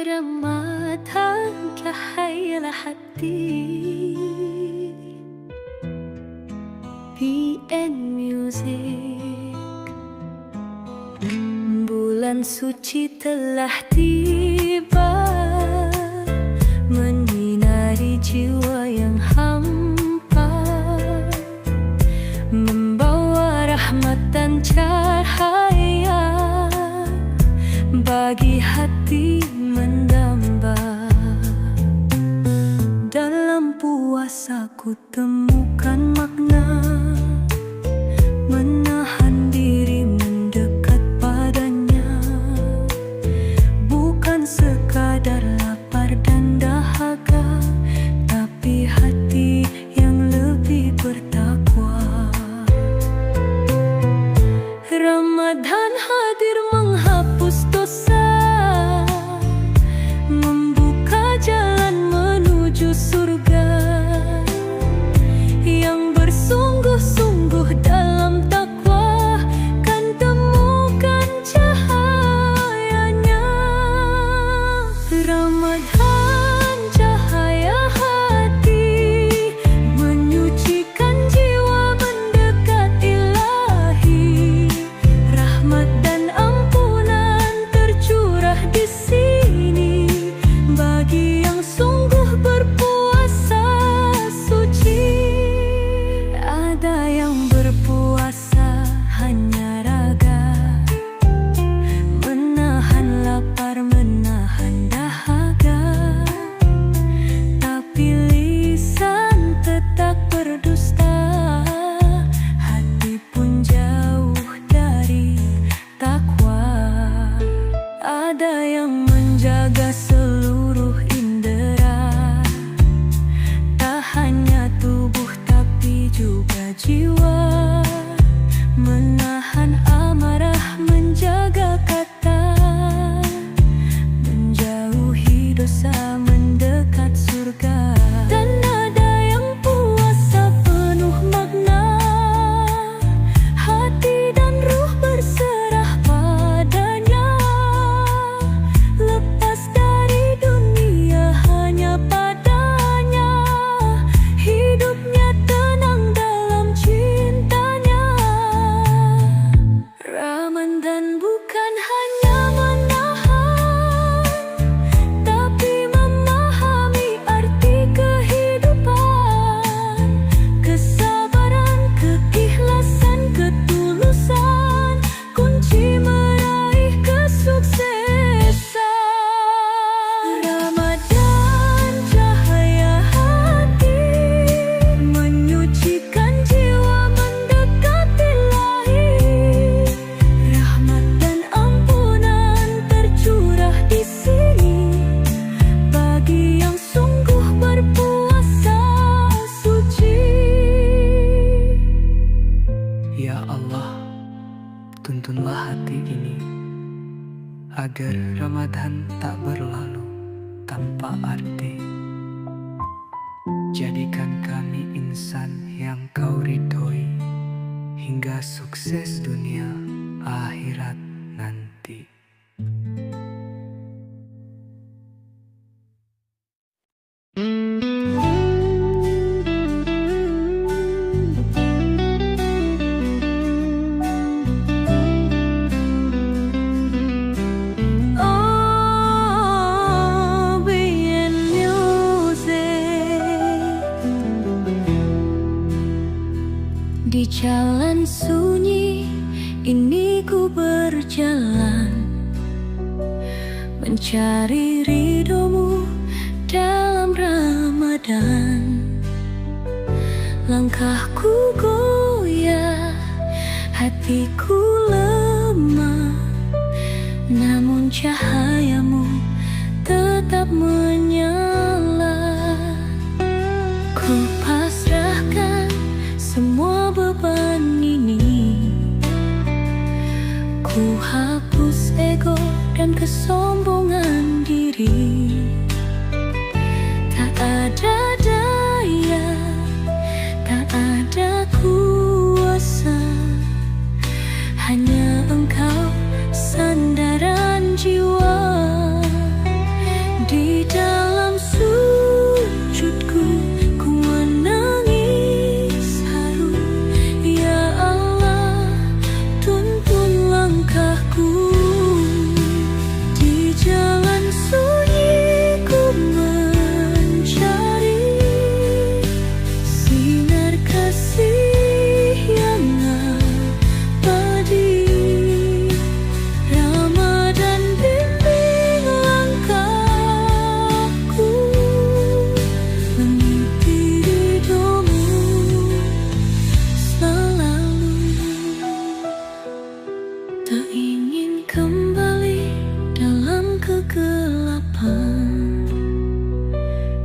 Ramadan cahaya hati. PN Music. Bulan suci telah tiba, menyinari jiwa yang hampa, membawa rahmat dan cahaya bagi hati mendamba. Dalam puasa ku temukan makna, menahan diri mendekat padanya, bukan sekadar lapar dan dahaga, tapi hati yang lebih bertakwa. Ramadan hadir menghapus dosa, membuka jalan menuju surga. Yang bersungguh-sungguh dalam takwa kan temukan cahayanya. Ramadan cahaya hati, menyucikan jiwa mendekat ilahi. Rahmat dan ampunan tercurah di sini bagi yang sungguh berpuasa suci. Ada yang berpuasa hanya raga, menahan lapar, menahan dahaga, tapi lisan tetap berdusta, hati pun jauh dari takwa. Ada yang menjaga seluruh indera, tak hanya tubuh tapi juga jiwa, menahan amarah, menjaga kata, menjauhi dosa, mendekat surga. Dan ada yang puasa penuh makna, hati dan ruh berserah padanya, lepas dari dunia hanya padanya, hidupnya tenang dalam cintanya. Ramadan bukan hanya menahan, tapi memahami arti kehidupan, kesabaran, keikhlasan, ketulusan, kunci meraih kesuksesan. Ramadan cahaya hati, menyucikan jiwa mendekat ilahi. Rahmat dan ampunan tercurah di sini bagi yang sungguh berpuasa suci. Ya Allah, tuntunlah hati ini agar Ramadan tak berlalu tanpa arti. Jadikan kami insan yang kau ridhoi, hingga sukses dunia akhirat nanti. Oh, PN Music. Di jalan sunyi ini ku berjalan, mencari ridhomu dalam Ramadan. Langkahku goyah, hatiku lemah, namun cahayamu tetap menyala. Ku pasrahkan semua beban ini, ku hapus ego dan kesombongan diri. Tak ada daya, tak ada kuasa, hanya Engkau sandaran jiwa. Tak ingin kembali dalam kegelapan,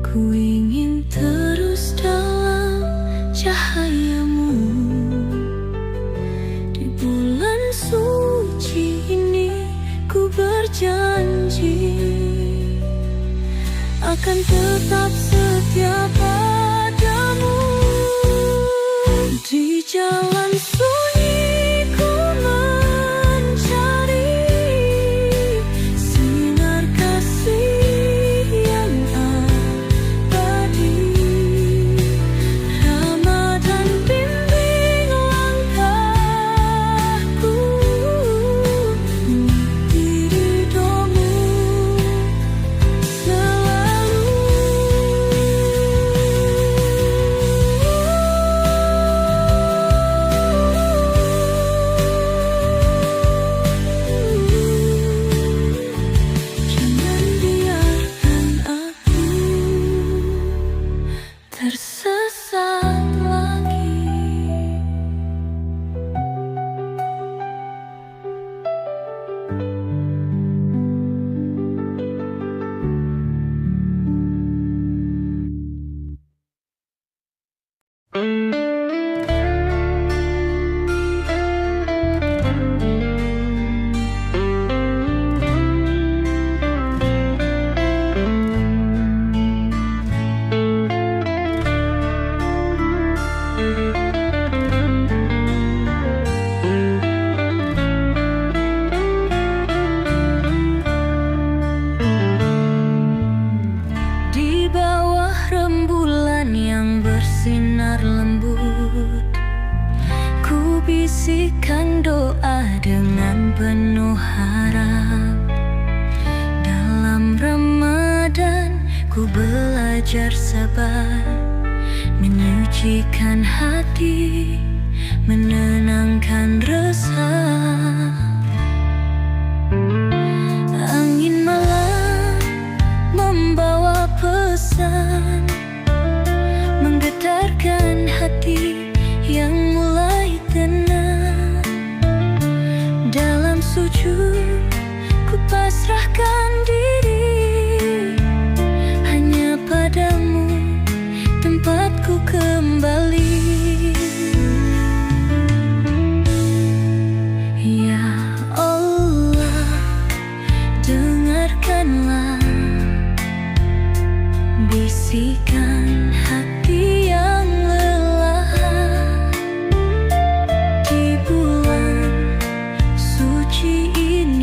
ku ingin terus dalam cahayamu. Di bulan suci ini ku berjanji akan tetap setia padamu. Di jalan sunyi ku mencari sinar kasih yang abadi. Ramadan bimbing langkahku, di ridhomu selalu. Jangan biarkan aku tersesat lagi. Di bawah rembulan yang bersinar lembut, ku bisikan doa dengan penuh harap. Dalam Ramadan ku belajar sabar, menyucikan hati, menenangkan resah. Angin malam membawa pesan, menggetarkan hati yang mulai tenang. Dalam sujud ku pasrahkan diri, hanya padamu tempatku kembali. Ya Allah, dengarkanlah bisikan hati yang lelah. Di bulan suci ini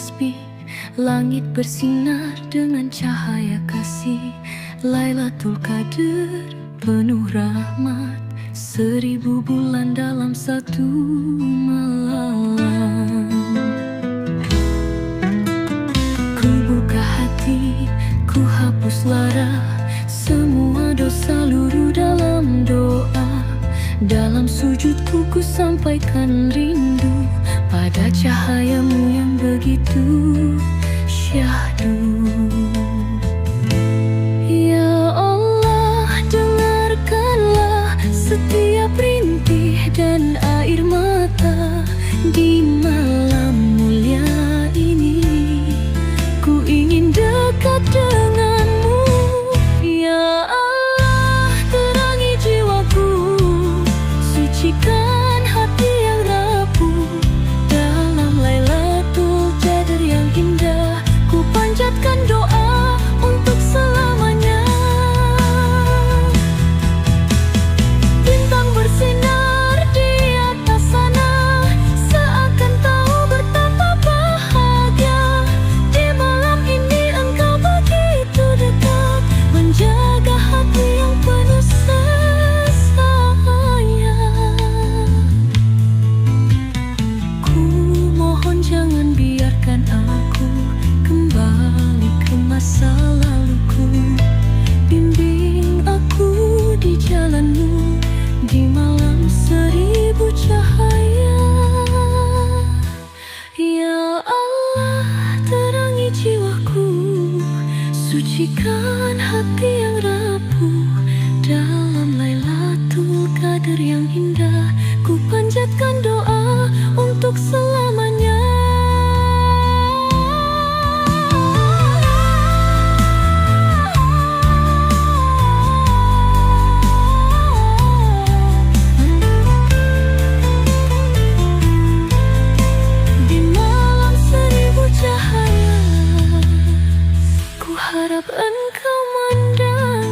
tasbih, langit bersinar dengan cahaya kasih. Lailatul Qadar penuh rahmat, 1000 bulan dalam satu malam. Ku buka hati, ku hapus lara, semua dosa luruh dalam doa. Dalam sujudku ku sampaikan rindu pada cahayamu yang begitu syahdu. Ya Allah, dengarkanlah setiap rintih dan air mata di malam mulia ini. Ku ingin dekat denganmu, ya Allah, terangi jiwaku, sucikan hati yang rapuh. Dalam Lailatul Qadar yang indah, ku panjatkan doa untuk selamanya. Bintang bersinar di atas sana, seakan tahu betapa bahagia. Di malam ini engkau begitu dekat, menjaga hati yang penuh sayang. Ku mohon jangan biarkan aku kembali ke masa laluku. Bimbing aku di jalanmu di malam 1000 cahaya. Ya Allah, terangi jiwaku, sucikan hati yang rapuh. Dalam Lailatul Qadar yang indah, ku panjatkan doa untuk selamanya. Di malam 1000 cahaya, ku harap engkau mendengar.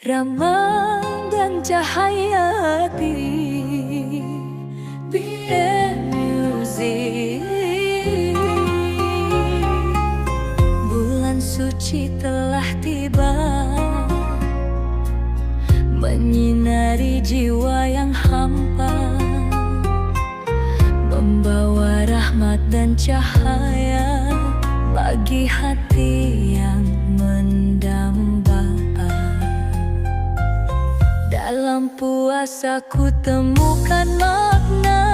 Ramadan cahaya hati, BM Music. Bulan suci telah tiba, menyinari jiwa yang hampa, membawa rahmat dan cahaya bagi hati yang mendamba. Dalam puasa ku temukan makna,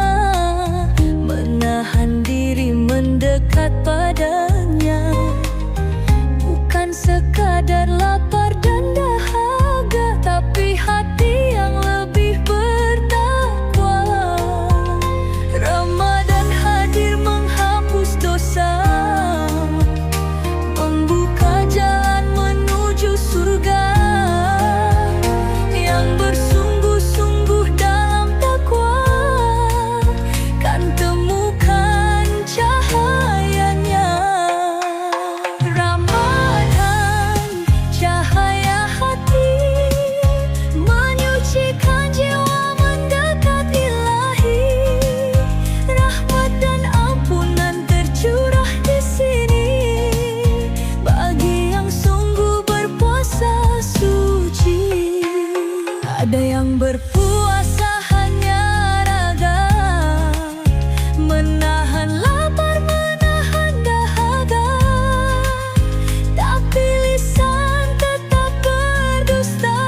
menahan diri mendekat padanya, bukan sekadar lapar dan dahaga, tapi hati yang lebih bertakwa. Ramadan hadir menghapus dosa, membuka jalan menuju surga. Yang bersungguh-sungguh dalam takwa kan temukan cahayanya. Ramadan cahaya hati, menyucikan jiwa mendekat Ilahi. Rahmat dan ampunan tercurah di sini bagi yang sungguh berpuasa suci. Ada yang berpuasa hanya raga, menahan lapar, menahan dahaga, tapi lisan tetap berdusta,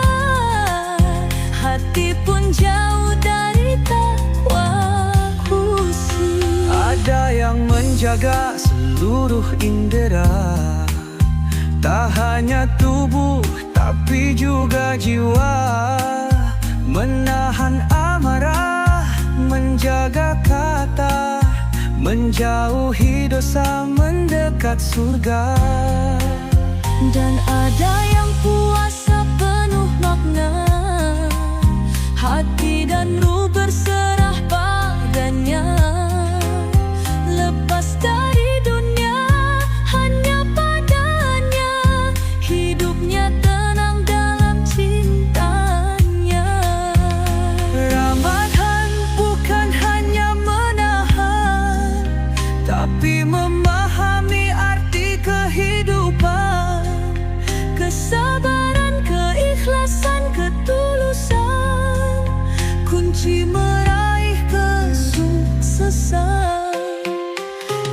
hati pun jauh dari takwa khusyuk. Ada yang menjaga seluruh indera, tak hanya tubuh tapi juga jiwa, menahan amarah, menjaga kata, menjauhi dosa, mendekat surga. Dan ada yang puasa penuh makna, hati dan ruh berserah padanya, lepas dari dunia hanya padanya, hidupnya tenang dalam cintanya. Ramadan bukan hanya menahan, tapi memahami arti kehidupan, Kesabaran, keikhlasan, ketulusan, kunci meraih kesuksesan.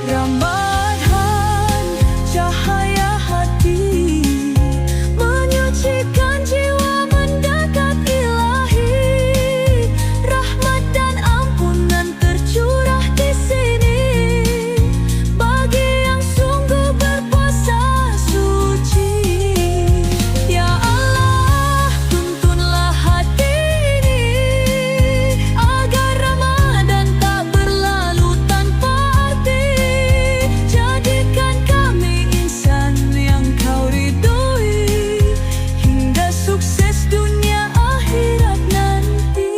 Ramadan cahaya hati, menyucikan jiwa mendekat Ilahi. Rahmat dan ampunan tercurah di sini bagi yang sungguh berpuasa suci. Ya Allah, tuntunlah hati ini agar Ramadan tak berlalu tanpa arti. Jadikan kami insan yang Kau ridhoi, hingga sukses dunia akhirat nanti.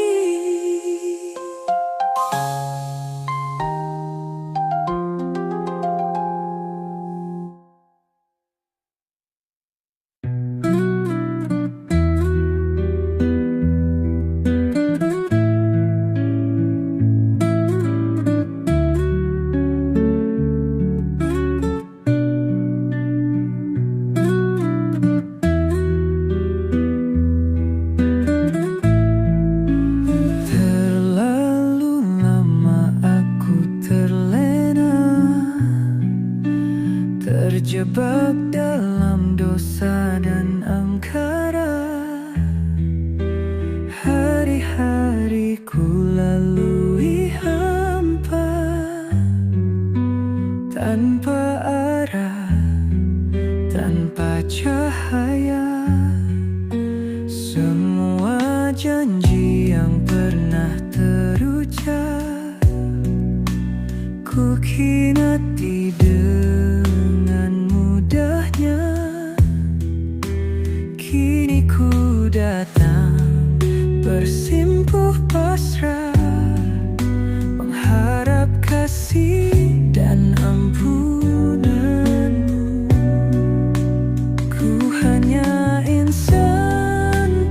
Terlalu lama aku terlena, terjebak dalam dosa dan angkara. Hari-hariku lalui hampa, tanpa arah, tanpa cahaya. Semua janji yang pernah terucap ku khinati dengan mudahnya. Kini ku datang bersimpuh pasrah, mengharap kasih dan ampunan-Mu. Ku hanya insan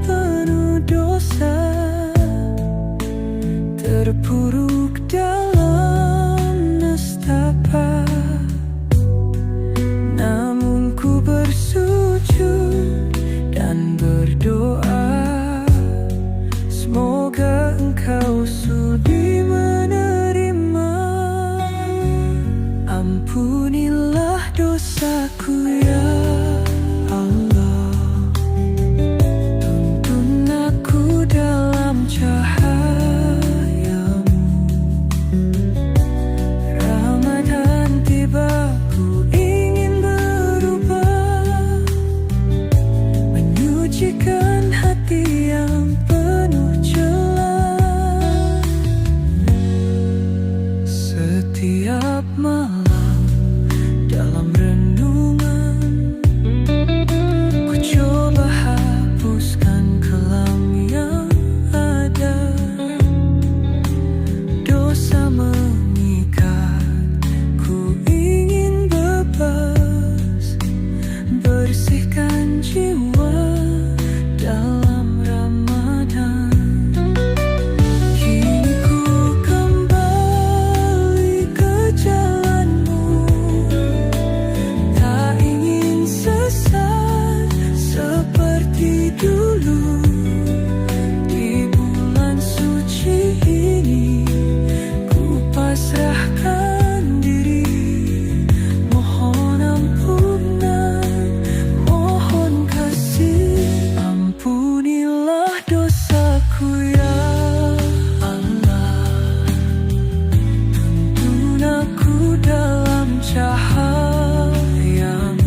menyucikan hati yang penuh celah. Setiap malam dalam renungan, ku coba hapuskan kelam yang ada. Dosa mengikat, ku ingin bebas, bersihkan jiwa dalam Ramadan. Kini ku kembali ke jalanmu, tak ingin sesat seperti dulu. Di bulan suci ini ku pasrahkan diri, mohon ampunan, mohon kasih. Ampunilah dosaku ya Allah, tuntun aku dalam cahayamu.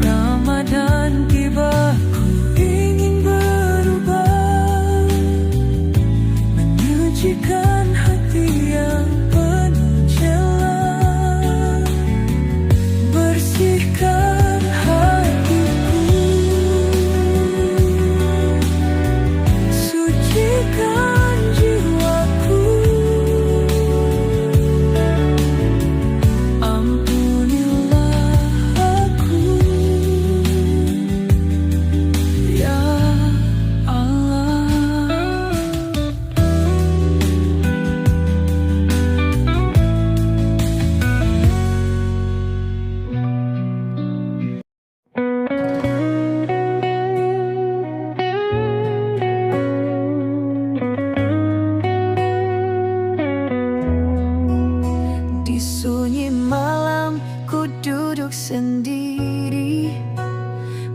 Ramadan tiba, ku ingin berubah, menyucikan hati yang penuh celah, bersihkan hatiku, sucikan jiwaku. Ampunilah aku ya Allah. Di sunyi malam ku duduk sendiri,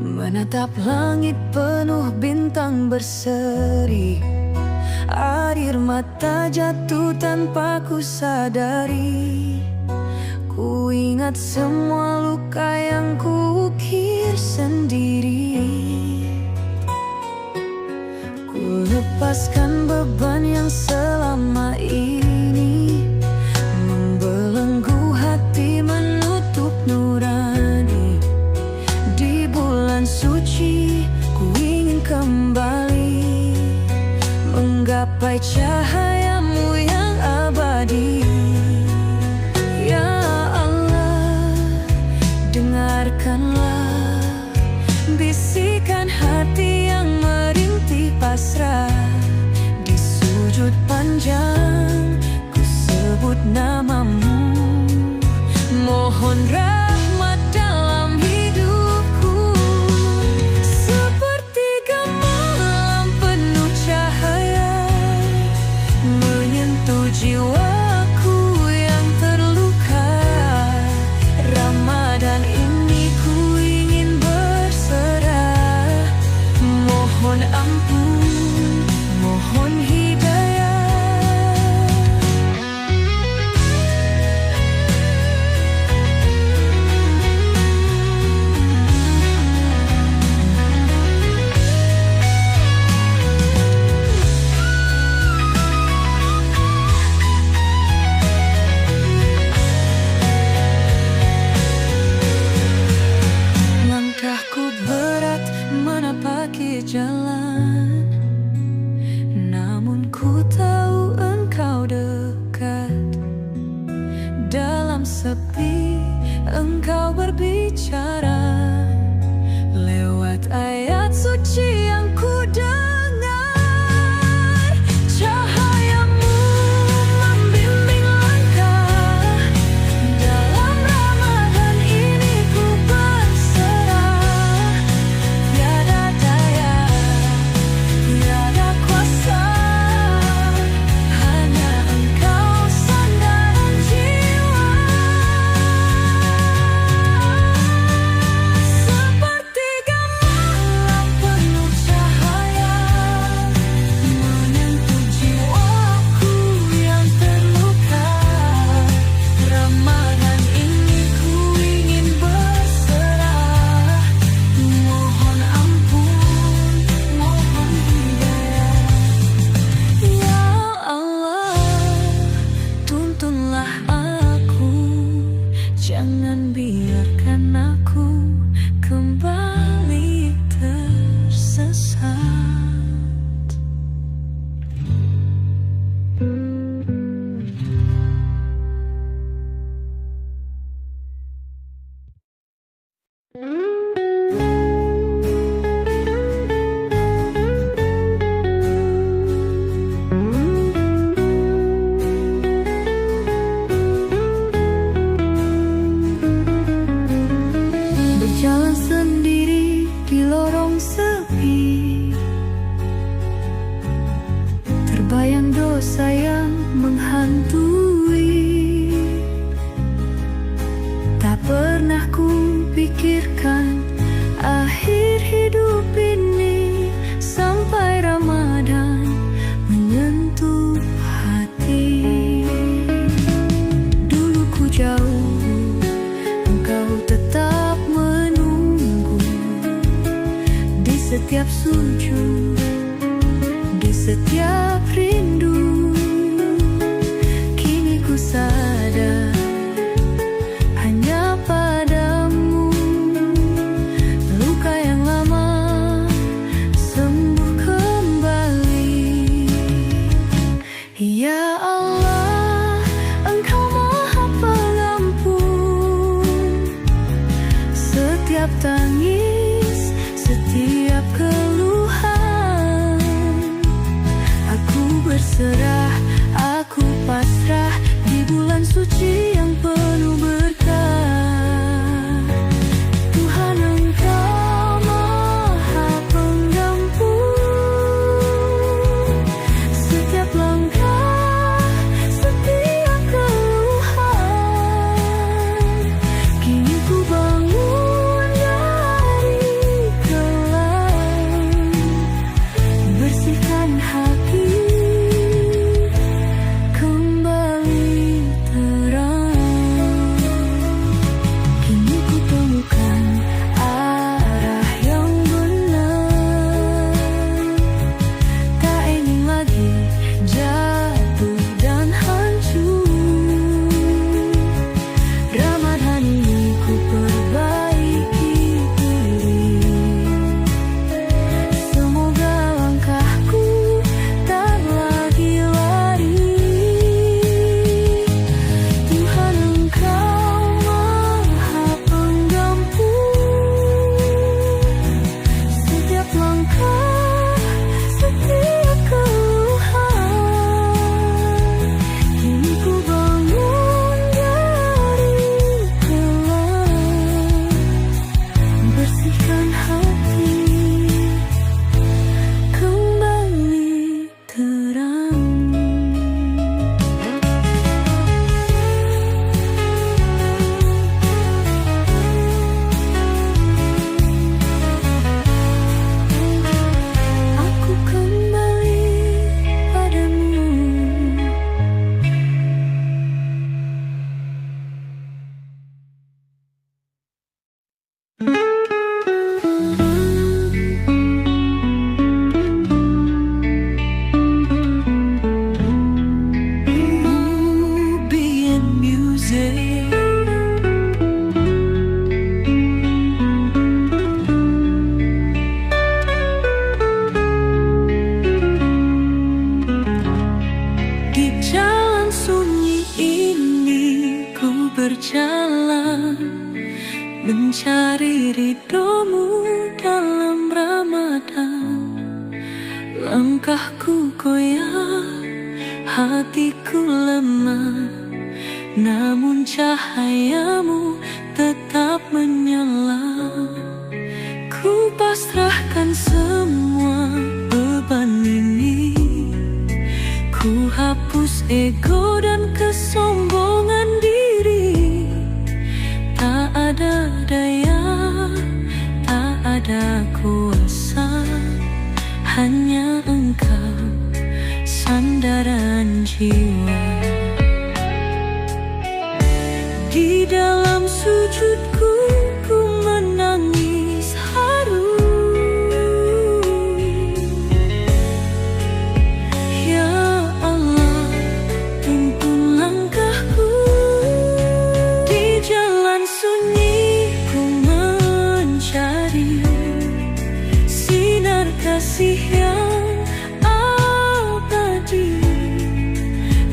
menatap langit penuh bintang berseri. Air mata jatuh tanpa ku sadari, ku ingat semua luka yang ku ukir sendiri. Ku lepaskan beban yang selama ini membelenggu hati, menutup nurani. Di bulan suci ku ingin kembali menggapai cahayamu yang abadi. Ya Allah, dengarkanlah bisikan hati yang merintih pasrah. Di sujud panjang ku sebut namamu, mohon rahmat dalam hidupku. Sepertiga malam penuh cahaya menyentuh jiwaku yang terluka. Ramadan ini ku ingin berserah, mohon ampun, mohon hidayah. Langkahku berat menapaki jalan, namun ku tahu engkau dekat. Dalam sepi engkau berbicara lewat ayat suci yang ku dengar. Cahayamu membimbing langkah, dalam Ramadan ini ku berserah. Tiada daya setiap sujud, di setiap rindu. Kini ku sadar hanya padamu luka yang lama sembuh kembali. Ya Allah, Engkau Maha Pengampun setiap tangis, setiap keluhan. Aku berserah, aku pasrah di bulan suci yang penuh berkah. Tuhan, Engkau Maha Pengampun setiap langkah, setiap keluhan. Kini ku bangun dari kelam, bersihkan hati, kembali terang. Kini ku temukan arah yang benar, tak ingin lagi jatuh dan hancur. Ramadan ini ku perbaiki diri, semoga langkahku tak lagi lari. Tuhan, Engkau Maha Pengampun setiap langkah, setiap keluhan. Kini ku bangun dari kelam, bersihkan hati, kembali terang. Aku kembali padamu. Movie and music. Di jalan sunyi ini ku berjalan, mencari ridhomu dalam Ramadan. Langkahku goyah, hatiku lemah, namun cahayamu tetap menyala. Ku pasrahkan semua beban ini, ku hapus ego dan kesombongan diri. Tak ada daya, tak ada kuasa, hanya Engkau sandaran jiwa. Di dalam sujudku ku menangis haru. Ya Allah, tuntun langkahku. Di jalan sunyi ku mencari sinar kasih yang abadi.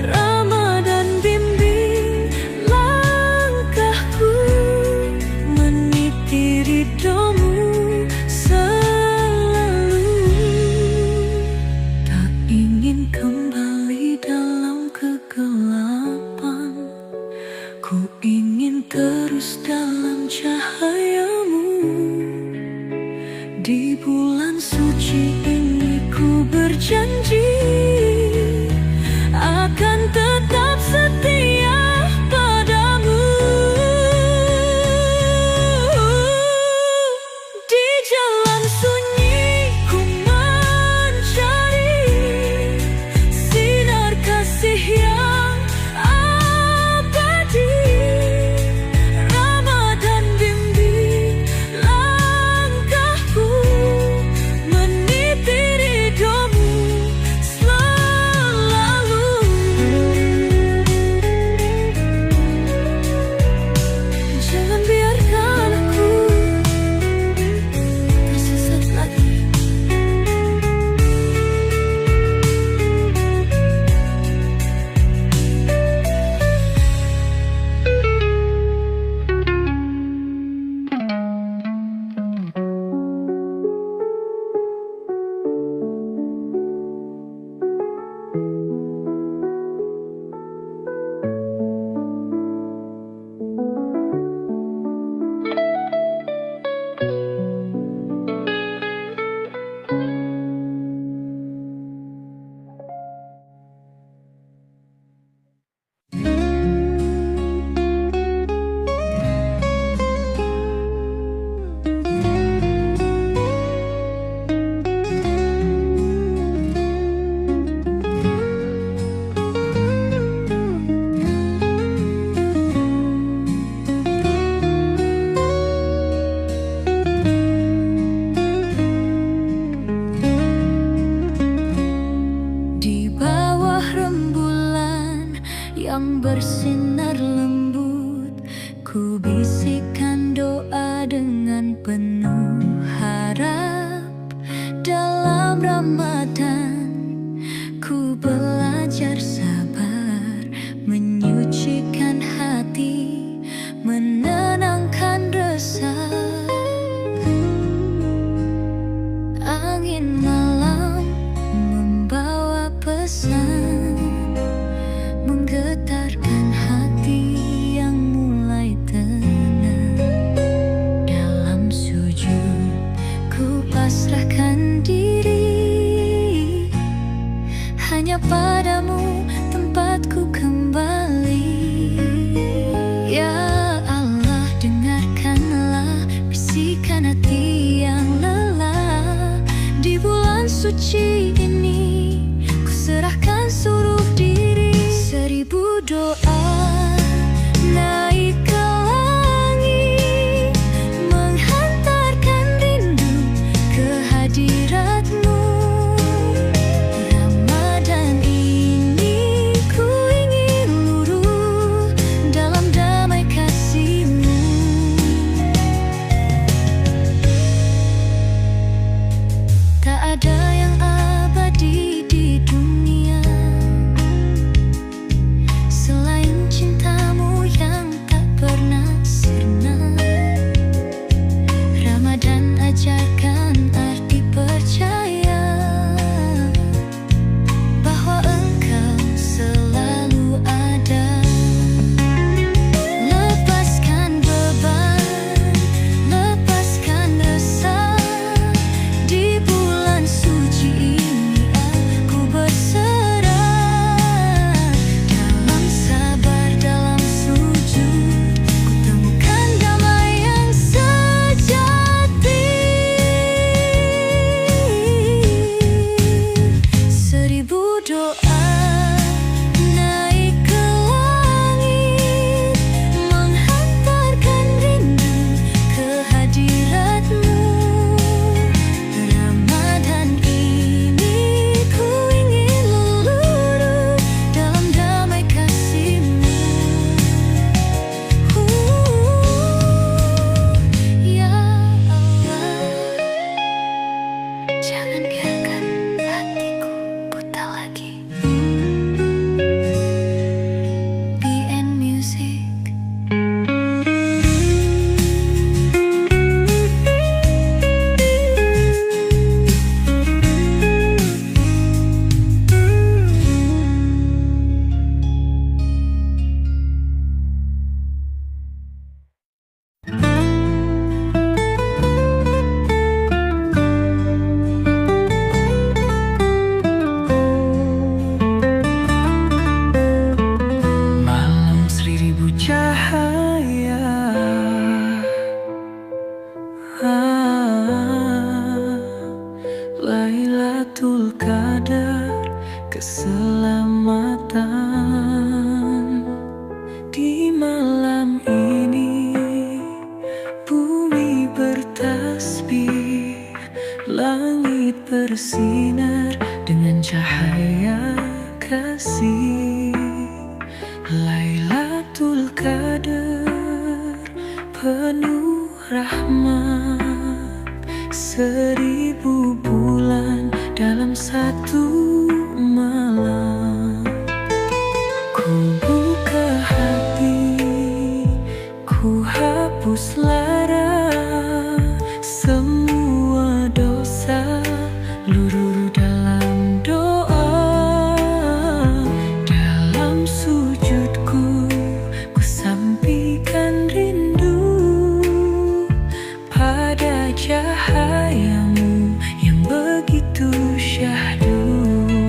Ramadan bimbing langkahku, meniti ridhomu selalu. Tak ingin kembali dalam kegelapan, ku ingin terus dalam cahayamu. Di bulan suci ini ku berjanji akan tetap setia padamu. Di jalan sunyi ku mencari sinar kasih yang abadi. Ramadan bimbing langkahku, Ramadan, ku belajar sabar, menyucikan hati, menenangkan resah. Angin malam membawa pesan, menggetarkan hati yang mulai tenang. Dalam sujud ku pasrahkan diri, hanya padamu tempatku kembali. Ya Allah, dengarkanlah bisikan hati yang lelah. Di bulan suci ini ku serahkan seluruh diri. Seribu doa naik ke langit, menghantarkan rindu ke hadiratmu. Ramadan ini ku ingin luruh dalam damai kasih-Mu. Tak ada yang abadi di dunia selain cintamu yang tak pernah sirna. Ramadan ajarkan arti percaya bahwa Engkau selalu ada. Lepaskan beban, lepaskan resah. Di bulan suci ini aku berserah. Dalam sabar, dalam sujud, ku temukan damai yang sejati. Seribu doa naik ke langit, menghantarkan rindu ke hadirat-Mu. Ramadan ini ku ingin luruh dalam damai kasih-Mu. Ya Allah, jangan biarkan hatiku buta lagi. BN Music. Malam seribu cahaya, Lailatul Qadar, keselamatan. Di malam ini bumi bertasbih, langit bersinar dengan cahaya kasih. Lailatul Qadar penuh rahmat, 1000 bulan dalam satu malam. Ku buka hati, ku hapus lara, semua dosa luruh dalam doa. Dalam sujudku ku sampaikan rindu pada cahaya-Mu yang begitu syahdu.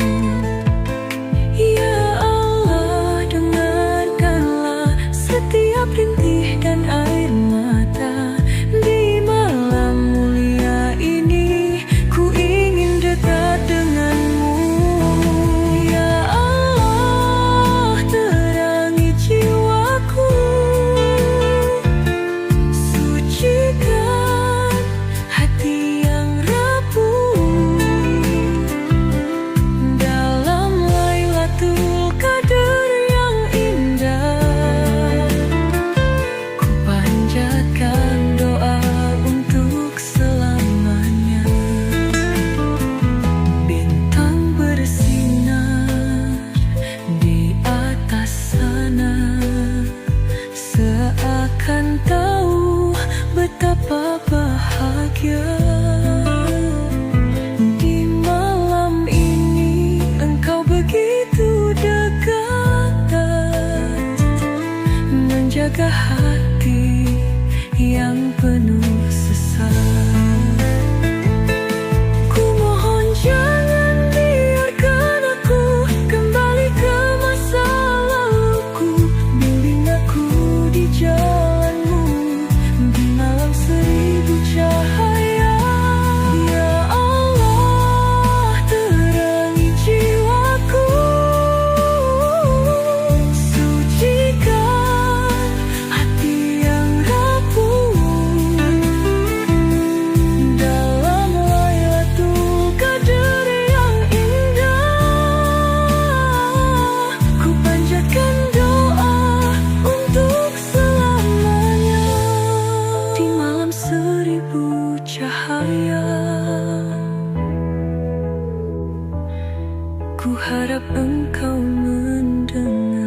harap engkau mendengar.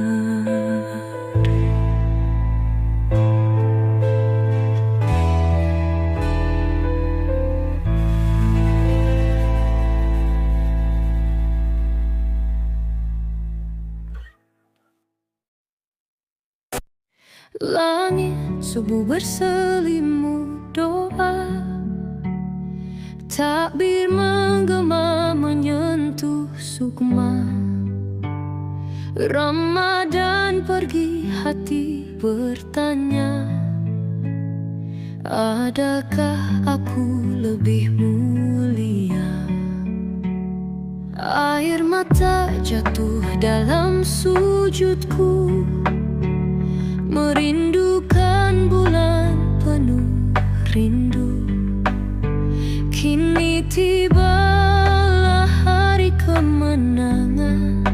Langit subuh berselimut doa, takbir menggema menyentuh sukma. Ramadan pergi, hati bertanya, adakah aku lebih mulia? Air mata jatuh dalam sujudku, merindukan bulan penuh rindu. Kini tibalah hari kemenangan,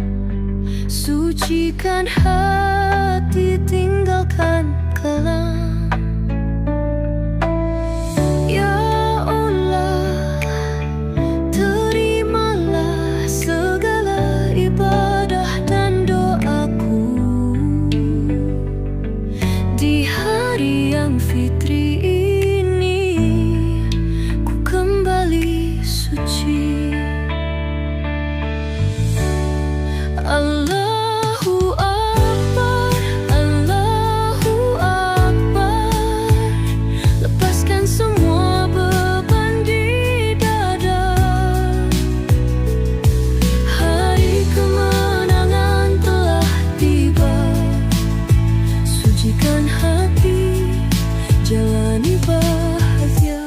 sucikan hati, tinggalkan kelam. Ya Allah, terimalah segala ibadah dan doaku di hari yang fitri ini. Ku kembali suci. Allahu Akbar, Allahu Akbar. Lepaskan semua beban di dada. Hari kemenangan telah tiba, sucikan hati, jalani bahagia.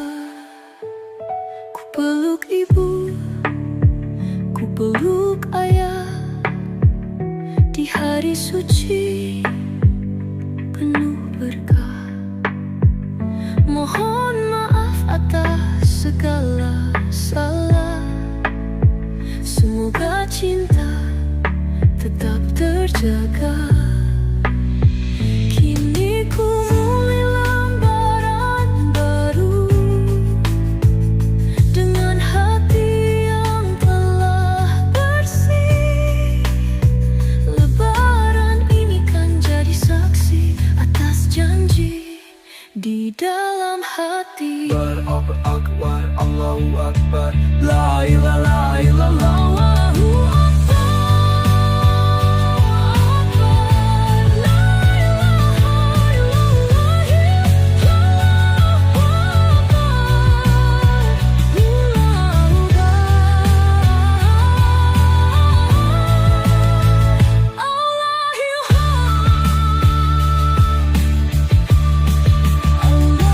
Ku peluk ibu, ku peluk ayah, di hari suci penuh berkah. Mohon maaf atas segala salah, semoga cinta tetap terjaga. Kini ku mulai lembaran baru, dengan hati yang telah bersih. Lebaran ini kan jadi saksi atas janji di dalam hati. Akbar, Akbar, Allahu Akbar, La ilaha illallah, Allahu Akbar, La ilaha illallah, Allahu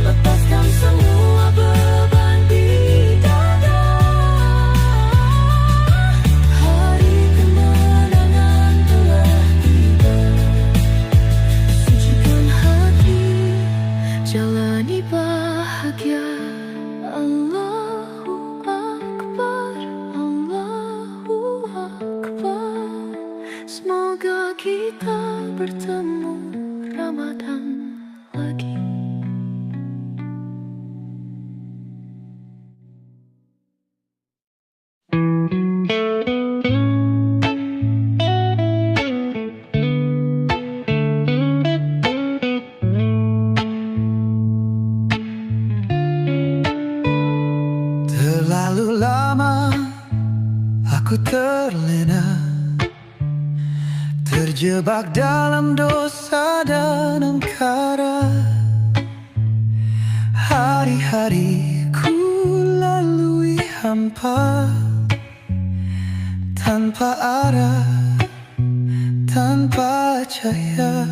lepaskan semua beban di dada. Hari kemenangan telah tiba, sucikan hati, jalani bahagia. Allahu Akbar, Allahu Akbar. Semoga kita bertemu Ramadan lagi. Terlalu lama aku terlena, terjebak dalam dosa dan angkara. Hari-hari ku lalui hampa, tanpa arah, tanpa cahaya.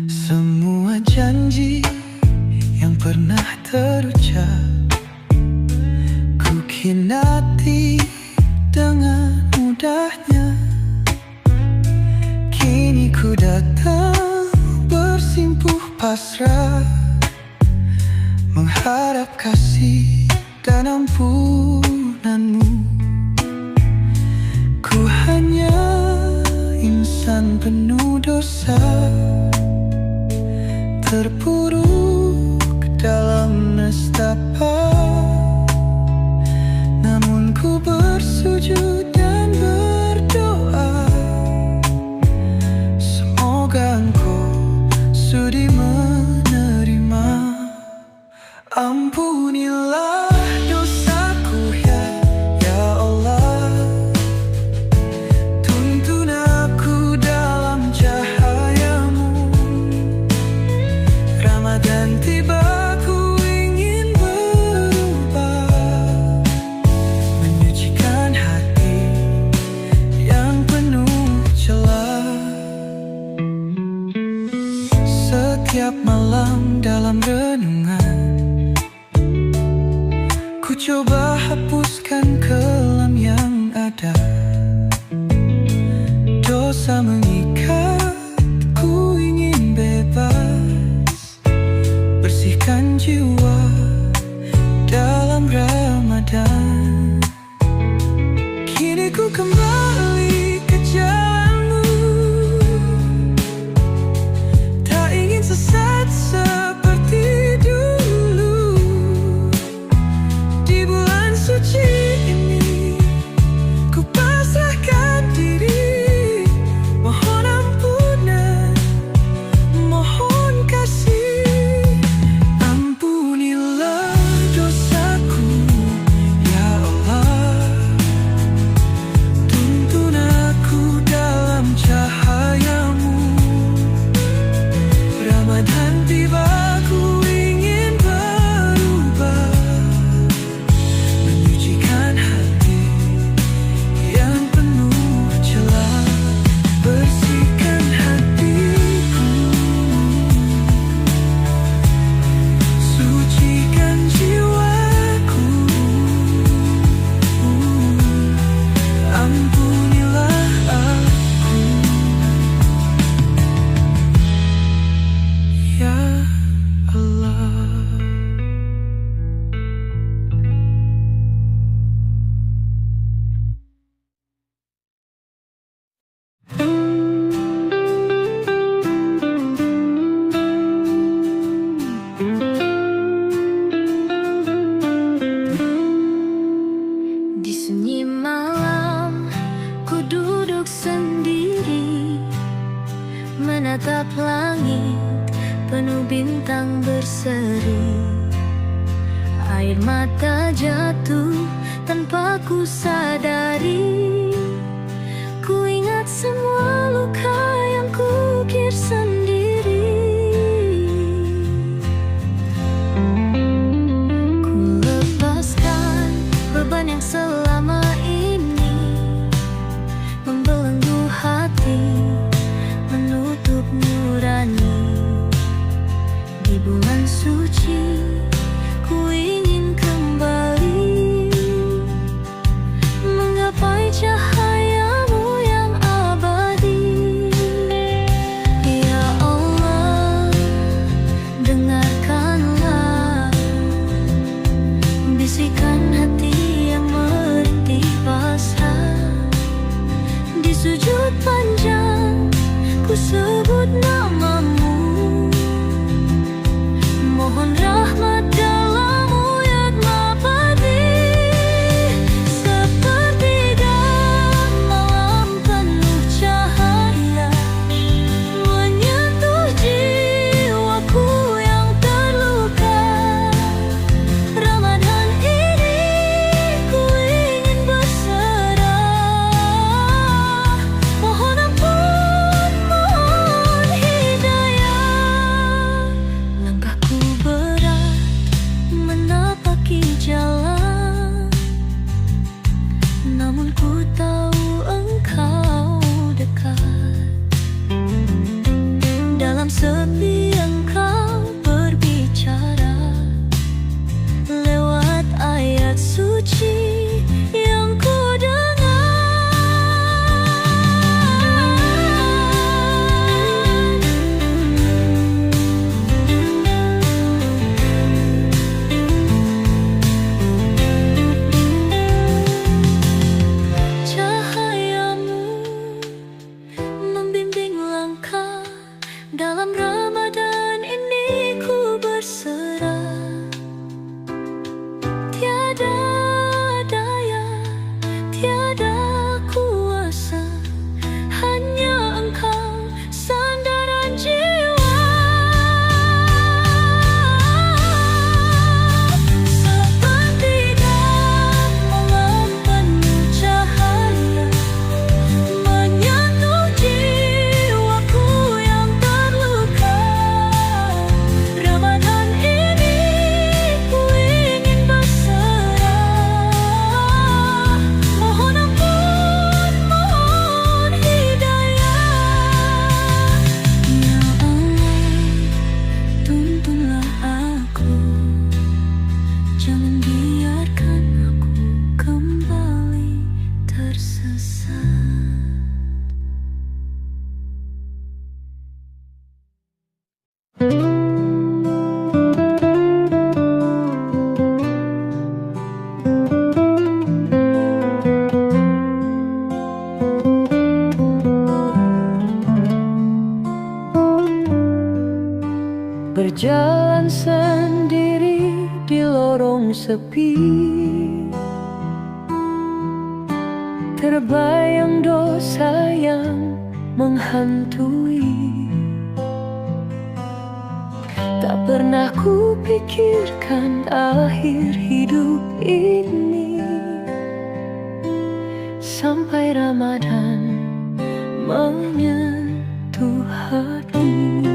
Semua janji yang pernah terucap ku khianati dengan mudahnya. Kini ku datang bersimpuh pasrah, mengharap kasih dan ampunanmu. Ku hanya insan penuh dosa, terpuruk dalam sudi menerima. Ampunilah dosaku ya Allah. Tuntun aku dalam cahayamu. Ramadan tiba, ku ingin berubah, menyucikan hati yang penuh celah. Setiap malam dalam renungan, ku coba hapuskan kelam yang ada. Dosa mengikat, ku ingin bebas, bersihkan jiwa dalam Ramadan. Kini ku kembali ke jalanmu, tak ingin sesat seperti dulu. Di bulan suci ini, ku pasrahkan diri. Mohon ampunan, mohon kasih. Ampunilah dosaku ya Allah. Tuntun aku dalam cahayamu. Ramadan tiba, ku ingin berubah, menyucikan hati yang penuh celah. Bersihkan hatiku, sucikan jiwaku. Ampunilah aku ya Allah. Di sunyi malam, ku duduk sendiri, menatap langit penuh bintang berseri. Air mata jatuh tanpa ku sadari. Ku ingat semua luka yang ku ukir sendiri. Ku lepaskan beban yang selama ini membelenggu hati, menutup nurani. Di bulan suci, ku ingin kembali menggapai cahayamu yang abadi. Ya Allah, dengarkanlah bisikan hati yang merintih pasrah. Di sujud panjang, ku sebut namamu. Mohon rahmat dalam uyat mapati. Sepertiga malam penuh cahaya menyentuh jiwaku yang terluka. Ramadan ini ku ingin berserah. Mohon ampun, mohon hidayah. Langkahku berat menapaki jalan, namun ku tahu engkau dekat. Dalam sepi engkau berbicara lewat ayat suci yang ku dengar. Cahayamu membimbing langkah. Dalam Ramadan ini ku berserah. Tiada daya, tiada kuasa, hanya engkau sandaran jiwa. berjalan sendiri di lorong sepi. Terbayang dosa yang menghantui. Tak pernah kupikirkan akhir hidup ini, sampai Ramadan menyentuh hati.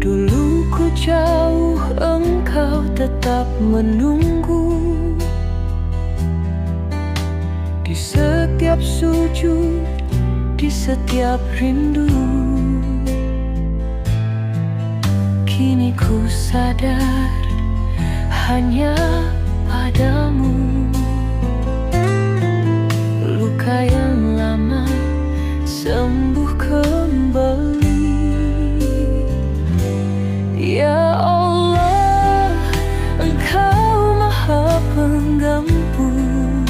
Dulu ku jauh, engkau tetap menunggu. Di setiap sujud, di setiap rindu. Kini ku sadar hanya padamu. Luka yang lama sembuh kembali. Ya Allah, Engkau Maha Pengampun.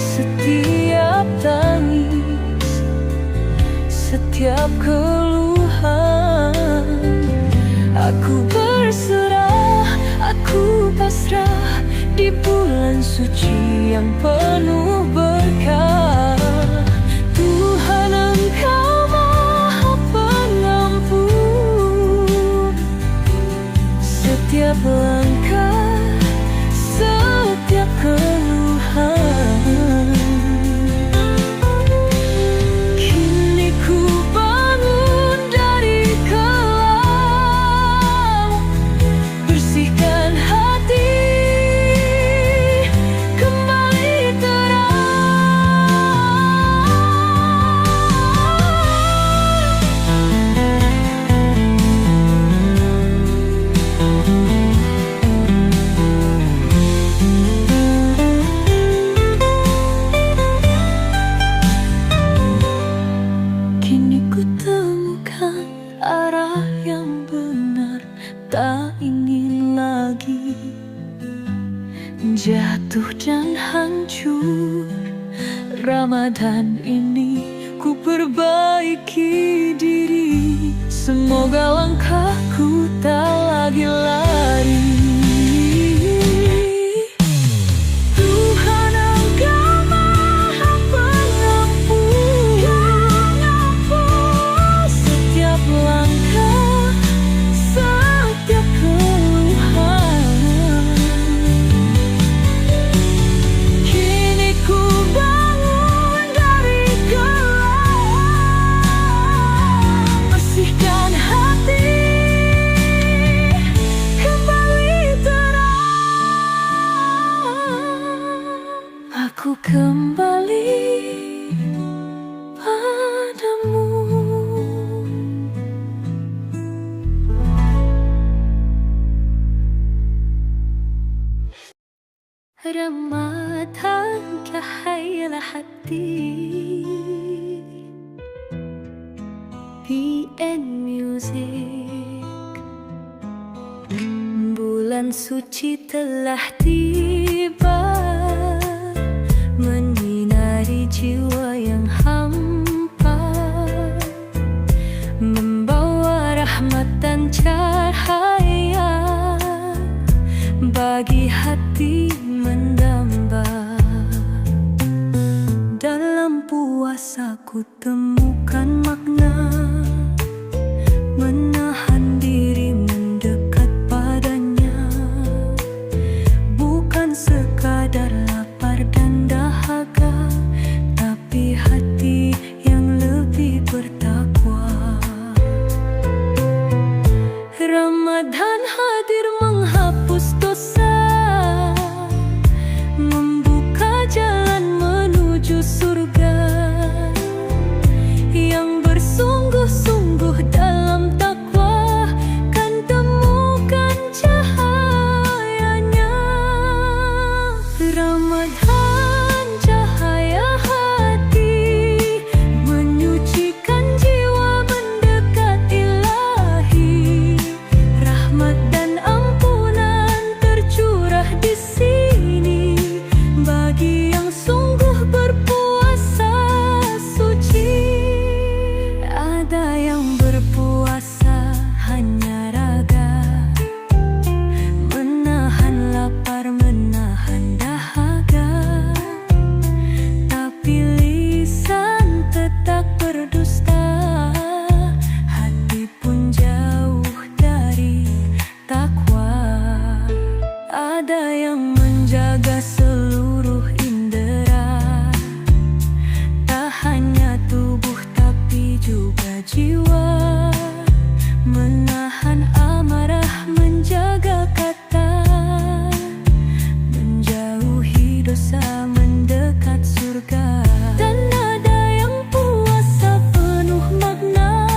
Setiap tangis, setiap keluhan, aku berserah, aku pasrah di bulan suci yang penuh berkah. Tuhan, Engkau Maha Pengampun. Setiap langkah, setiap keluhan, kini ku bangun dari kelam, bersihkan hati, kembali kini ku temukan arah yang benar. Tak ingin lagi jatuh dan hancur. Ramadan ini ku perbaiki diri. Semoga langkahku tak lagi lari. Tuhan, Engkau Maha Pengampun. Setiap langkah, setiap keluhan, kini ku bangun dari kelam, bersihkan hati, kembali terang. Aku kembali padamu. Ramadan kahayal hati. PN Music. Bulan suci telah tiba, menyinari jiwa yang hampa, membawa rahmat dan cahaya bagi hati mendamba. Dalam puasa ku temukan makna, menahan diri mendekat padanya, bukan sekadar lapar dan dahaga, tapi hati yang lebih bertakwa. Ramadan hadir menghapus dosa, membuka jalan menuju surga. Yang Jaga jiwa, menahan amarah, menjaga kata, menjauhi dosa, mendekat surga. Dan ada yang puasa penuh makna,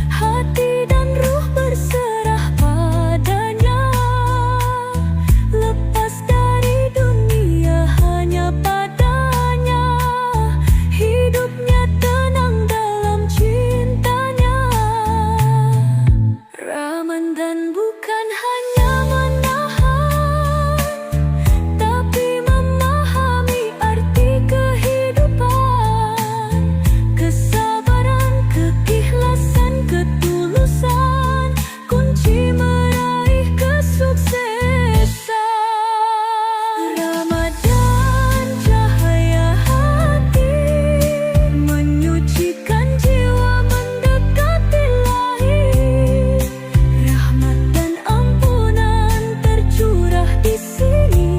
hati dan ruh berserah padanya. Lepas dari dunia hanya padanya, hidupnya tenang dalam cintanya. Ramadan bukan hanya menahan, tapi memahami arti kehidupan. Kesabaran, keikhlasan, ketulusan, kunci meraih kesuksesan. Ramadan cahaya hati, menyucikan jiwa, mendekati Ilahi. Rahmat dan ampunan tercurah di sini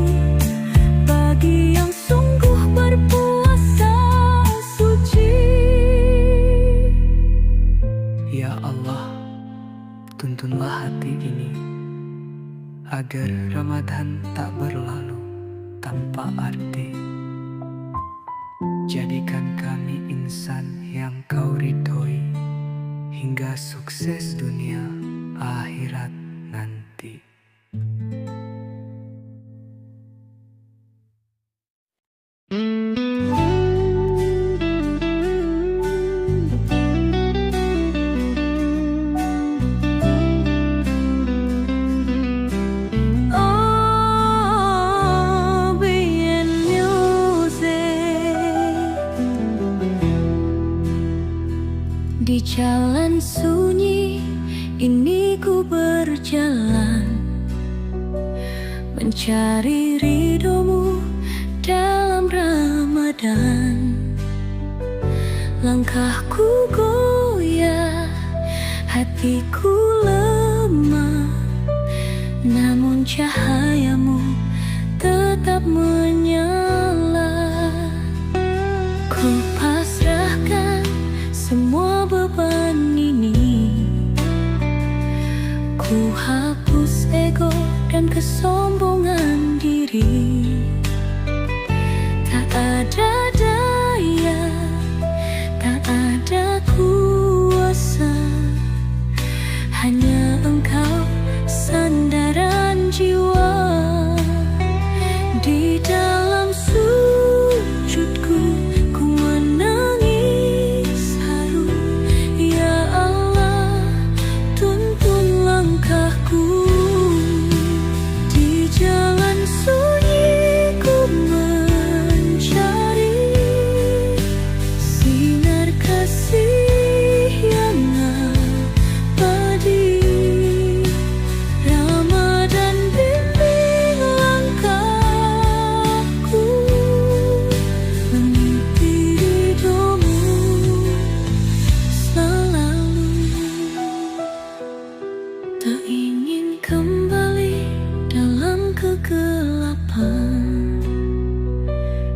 bagi yang sungguh berpuasa suci. Ya Allah, tuntunlah hati ini agar Ramadan tak berlalu tanpa arti. Jadikan kami insan yang Kau ridhoi hingga sukses dunia akhirat nanti. Oh, BN Music. Di jalan sunyi ini ku berjalan, mencari ridhomu dalam Ramadan. Langkahku goyah, hatiku lemah, namun cahayamu tetap menyala. Ku pasrahkan semua beban ini, ku hapus ego dan kesombongan diri. Tak ada daya, tak ada kuasa, hanya Engkau sandaran jiwa. Di dalam sujudku ku menangis haru, ya Allah tuntun langkahku. Di jalan sunyi ku mencari sinar kasih yang abadi. Ramadan bimbing langkahku, mengikuti ridhomu selalu. Tak ingin kembali dalam kegelapan,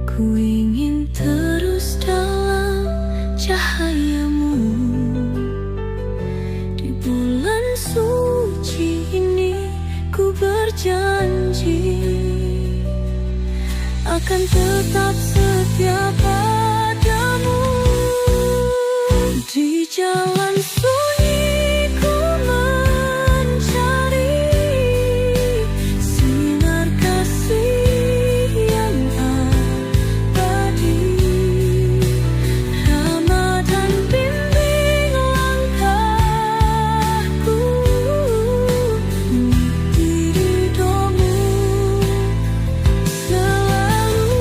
ku ingin terus dalam cahayamu. Di bulan suci ini ku berjanji akan tetap setia padamu. Di jalan sunyi ku mencari sinar kasih yang abadi. Ramadan bimbing langkahku, mengikuti ridhomu selalu.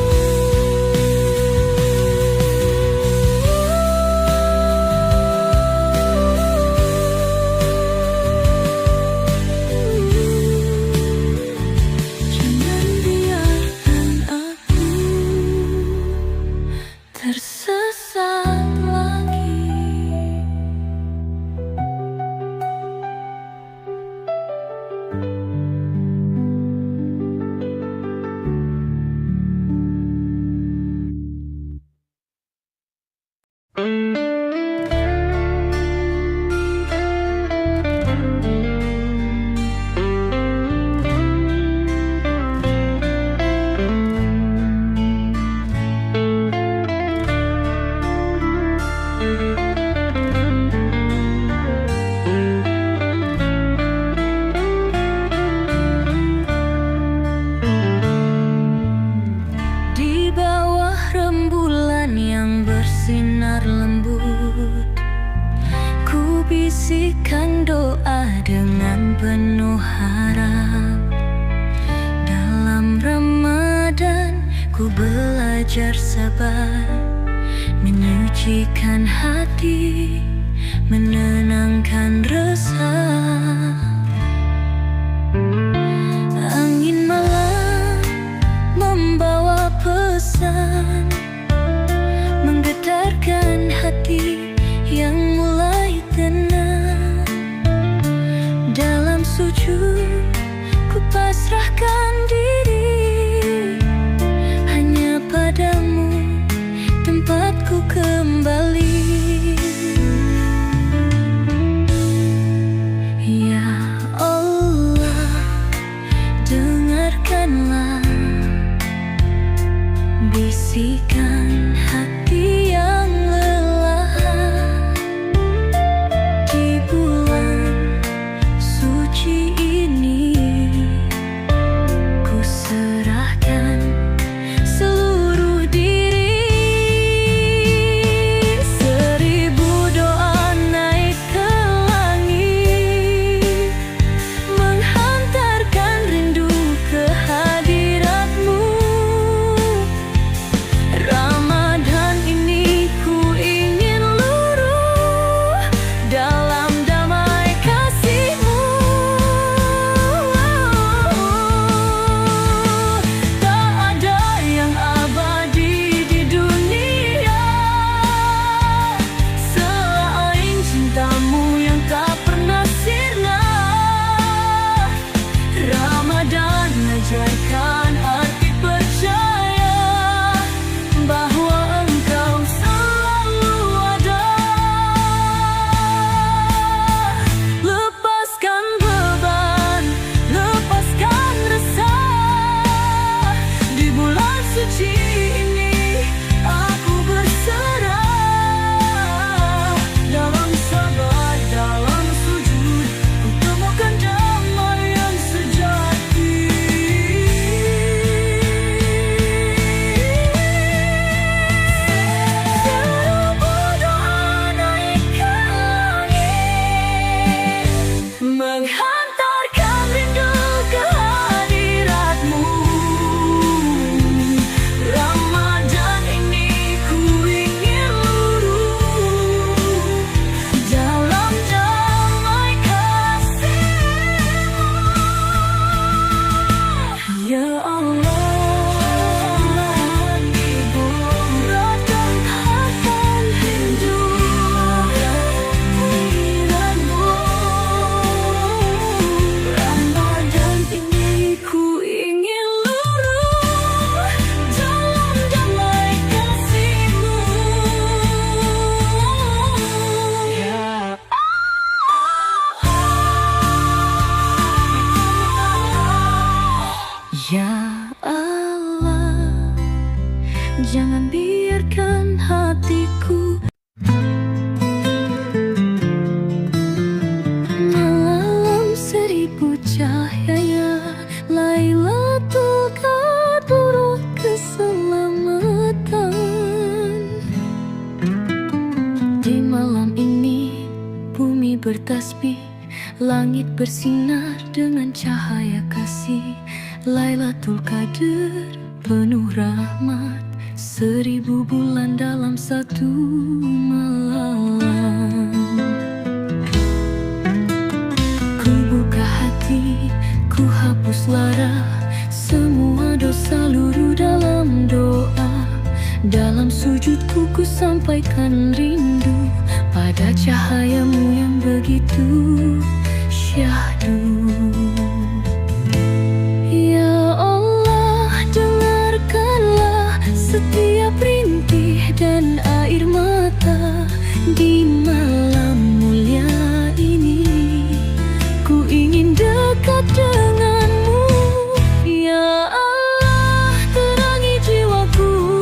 dengan penuh harap. Dalam Ramadan ku belajar sabar, menyucikan hati, menenangkan resah. Angin malam membawa pesan, menggetarkan hati yang mulai tenang. Dalam sujud ku pasrahkan diri, hanya padamu tempatku kembali. Ya Allah, dengarkanlah bisikan hati yang lelah. Di bulan suci ini ku serahkan seluruh diri. Seribu doa naik ke langit, menghantarkan rindu ke hadiratmu. Ramadan ini ku ingin luruh dalam damai kasih-Mu. Tak ada yang abadi di dunia selain cinta-Mu yang tak pernah sirna. Ramadan ajarkan arti percaya bahwa Engkau selalu ada. Lepaskan beban, lepaskan resah. Di bulan suci ini aku berserah. Dalam sabar, dalam sujud, ku temukan damai yang sejati. Seribu doa naik ke langit, menghantarkan rindu ke hadirat-Mu. Ramadan ini ku ingin luruh dalam damai kasih-Mu. Ya Allah, Ibu datangkan rindu hadirat-Mu. Ramadan ini ku ingin luruh dalam damai kasih-Mu. Ya Ya Allah, jangan biarkan hatiku malam seribu cahaya. Lailatul Qadar keselamatan. Di malam ini bumi bertasbih, langit bersinar dengan cahaya kasih. Lailatul Qadar penuh rahmat, 1000 bulan dalam satu malam. Ku buka hati, ku hapus lara, semua dosa luruh dalam doa. Dalam sujudku ku sampaikan rindu pada cahaya-Mu yang begitu syahdu. Ya Allah, dengarkanlah setiap rintih dan air mata. Di malam mulia ini ku ingin dekat denganmu. Ya Allah, terangi jiwaku,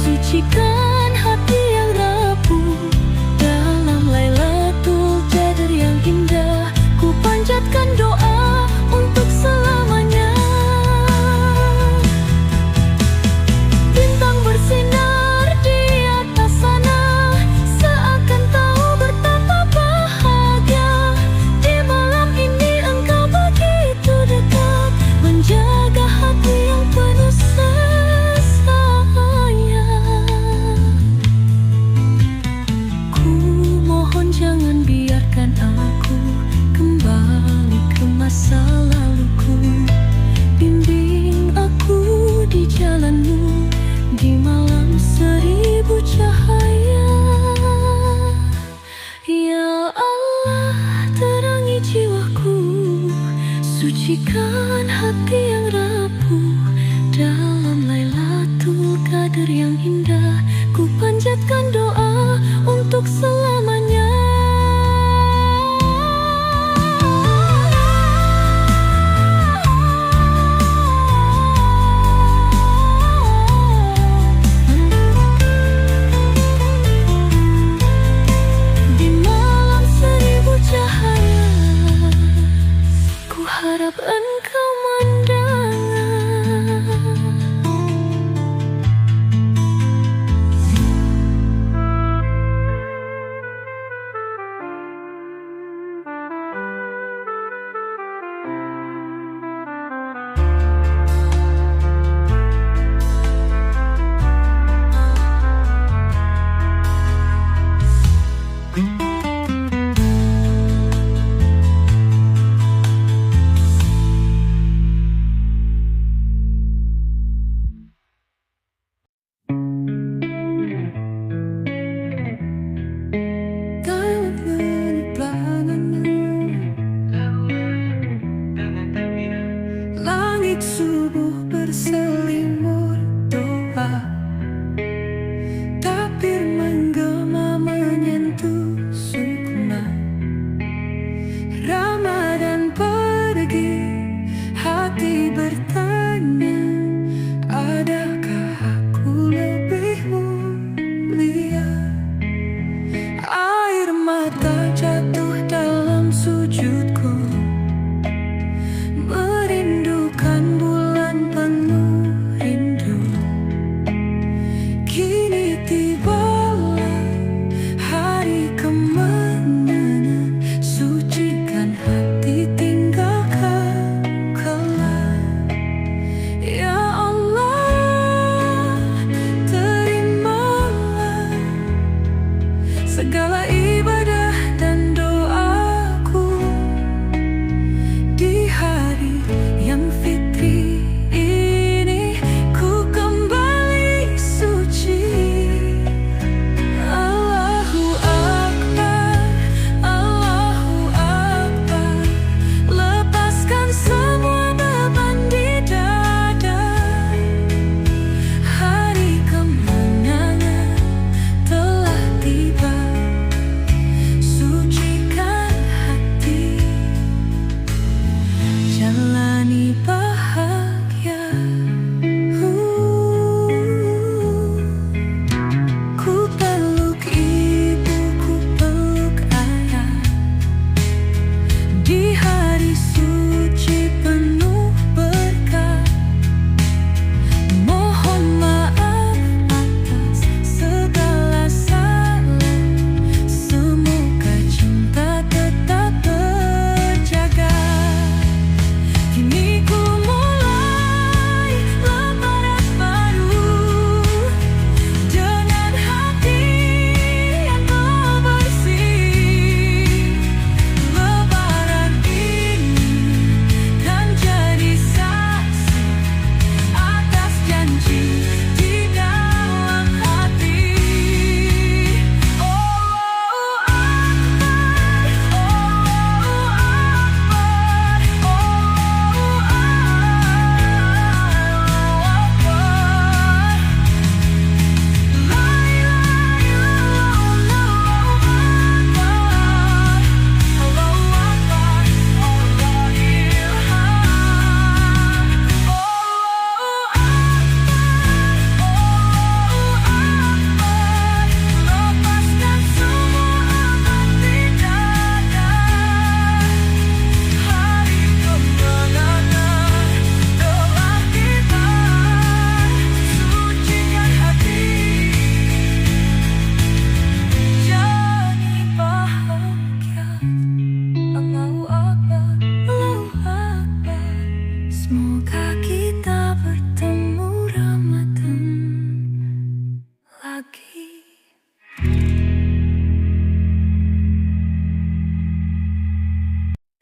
sucikan hati yang rapuh. Dalam Lailatul Qadar yang indah, ku panjatkan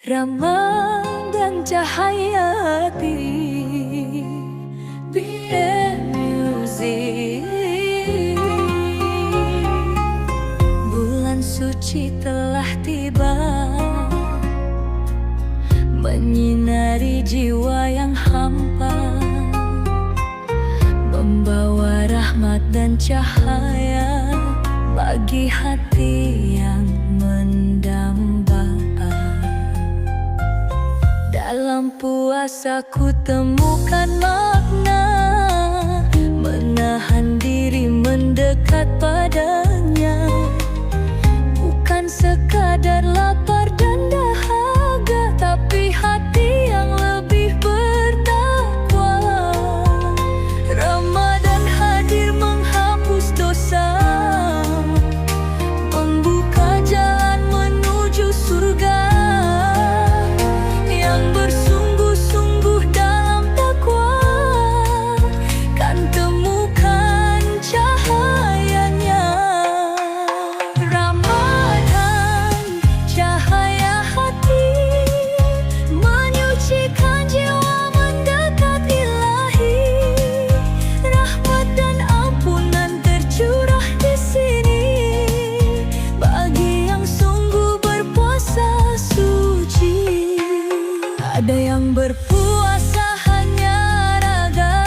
Ramadan cahaya hati, BM Music. Bulan suci telah tiba, menyinari jiwa yang hampa, membawa rahmat dan cahaya bagi hati yang mendamba. Dalam puasa ku temukan makna, menahan diri mendekat padanya, bukan sekadar lapar dan dahaga, tapi hati yang lebih bertakwa. Ramadan hadir menghapus dosa, membuka jalan menuju surga. Yang bersungguh-sungguh dalam takwa kan temukan cahayanya. Ramadan cahaya hati, menyucikan jiwa mendekat Ilahi. Rahmat dan ampunan tercurah di sini bagi yang sungguh berpuasa suci. Ada yang berpuasa hanya raga,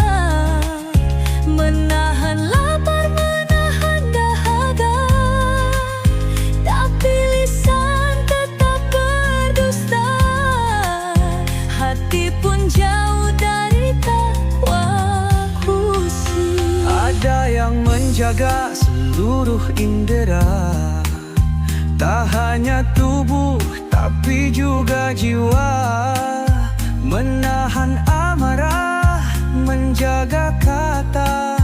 menahan lapar, menahan dahaga, tapi lisan tetap berdusta, hati pun jauh dari takwa khusyuk. Ada yang menjaga seluruh indera, tak hanya tubuh tapi juga jiwa, menahan amarah, menjaga kata,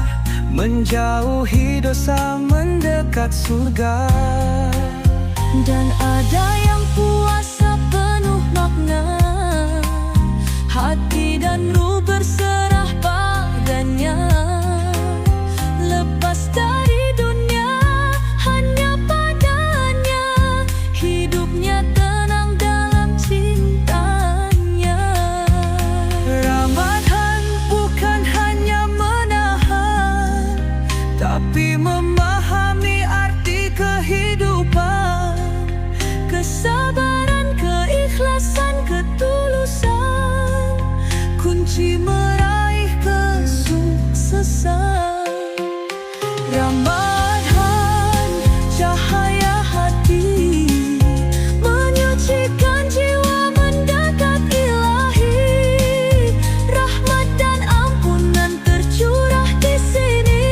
menjauhi dosa, mendekat surga. Dan ada yang puasa penuh makna, hati dan ruh berserah padanya, lepas dari dunia hanya padanya, hidupnya tenang dalam cintanya. Ramadan bukan hanya menahan, tapi memahami arti kehidupan, Kesabaran, keikhlasan, ketulusan, kunci meraih kesuksesan. Ramadan cahaya hati, menyucikan jiwa mendekat Ilahi. Rahmat dan ampunan tercurah di sini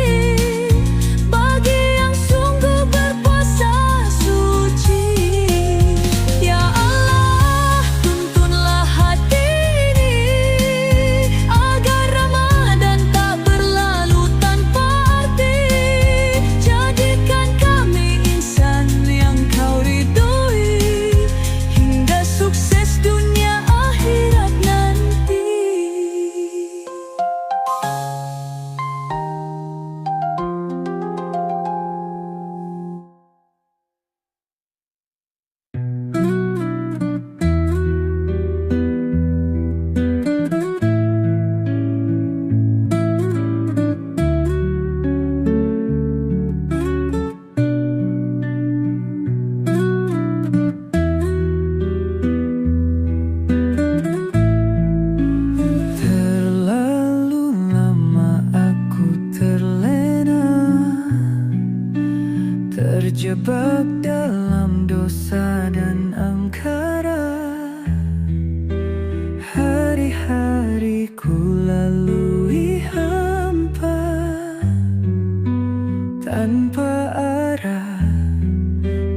bagi yang sungguh berpuasa suci. Ya Allah, tuntunlah hati ini agar Ramadan tak berlalu tanpa arti. Jadikan kami insan yang Kau ridhoi, hingga sukses dunia akhirat nanti. terlalu lama aku terlena, terjebak dalam dosa dan angkara. Hari-hariku lalui hampa, tanpa arah,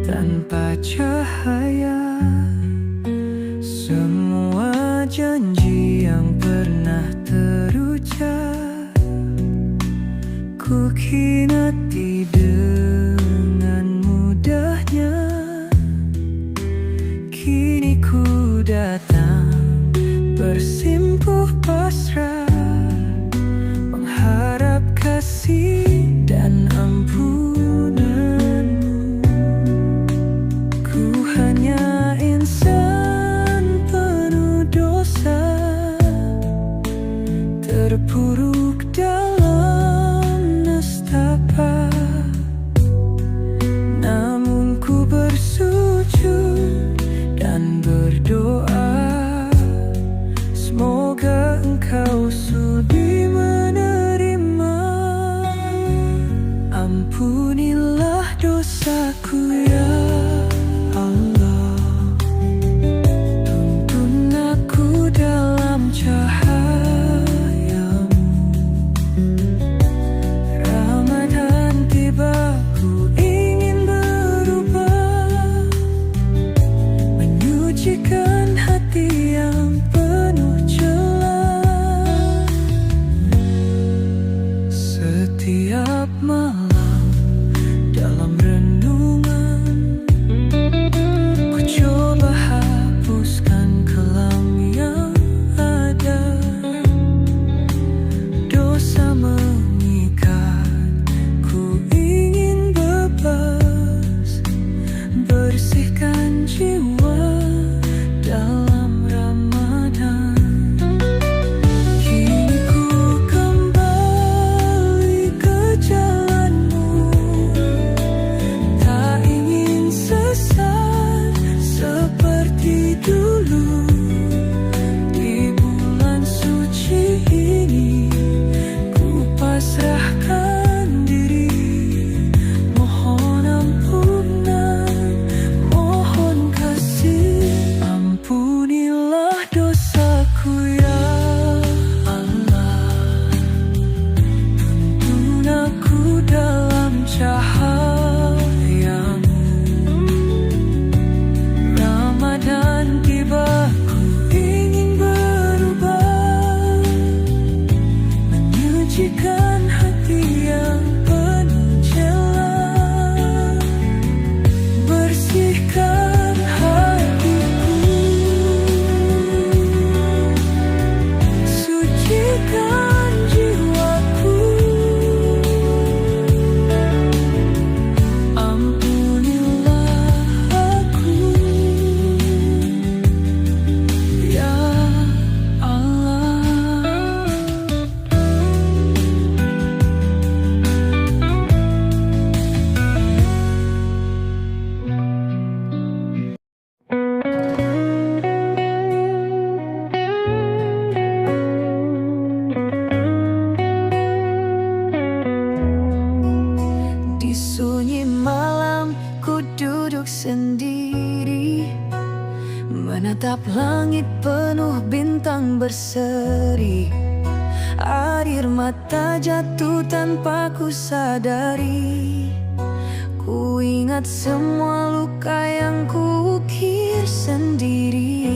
tanpa cahaya. Semua janji yang pernah terucap ku khinati dengan mudahnya. Kini ku datang bersimpuh pasrah, mengharap kasih dan ampunanmu. Ku hanya insan menatap langit penuh bintang berseri. Air mata jatuh tanpa ku sadari. Ku ingat semua luka yang ku ukir sendiri.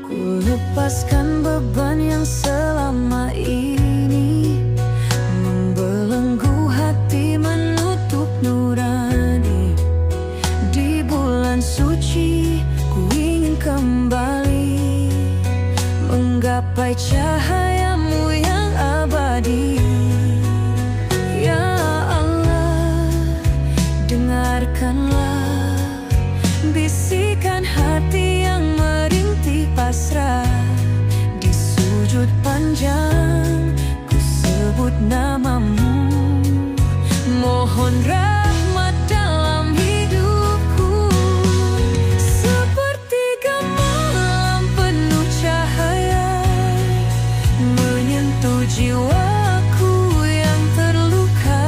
Ku lepaskan beban yang selama ini membelenggu hati, menutup nurani. Di bulan suci ku ingin kembali menggapai cahayamu yang abadi. Ya Allah, dengarkanlah bisikan hati yang merintih pasrah. Di sujud panjang ku sebut namamu, mohon rahmat dalam hidupku. Sepertiga malam penuh cahaya menyentuh jiwaku yang terluka.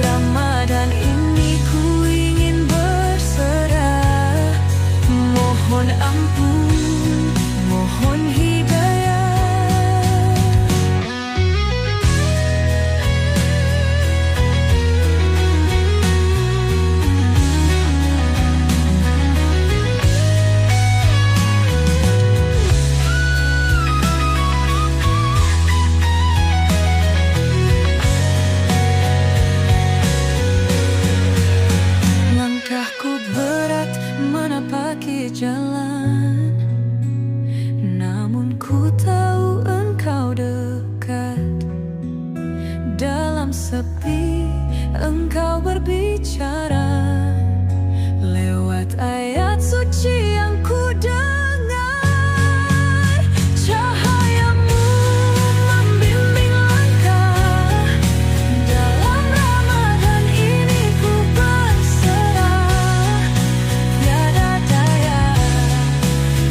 Ramadan ini ku ingin berserah. Mohon ampun, mohon hidayah. Langkahku berat menapaki jalan, namun ku tahu engkau dekat. Dalam sepi engkau berbicara lewat ayat suci yang ku dengar. Cahayamu membimbing langkah. Dalam Ramadan ini ku berserah. Tiada daya,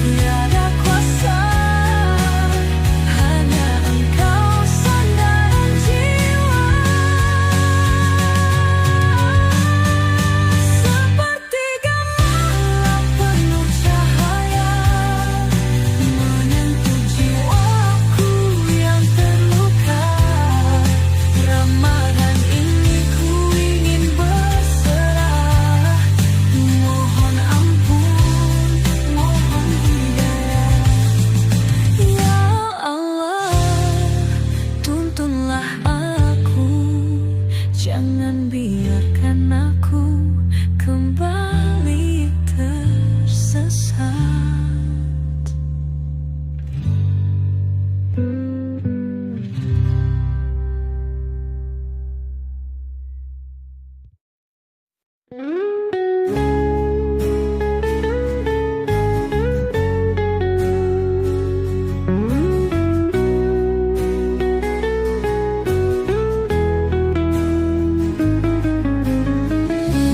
tiada kuasa, hanya engkau sandaran jiwa. Sepertiga malam penuh cahaya menyentuh jiwaku yang terluka. Ramadan ini ku ingin berserah. Mohon ampun, mohon hidayah. Ya Allah, tuntunlah aku, jangan biarkan aku kembali tersesat.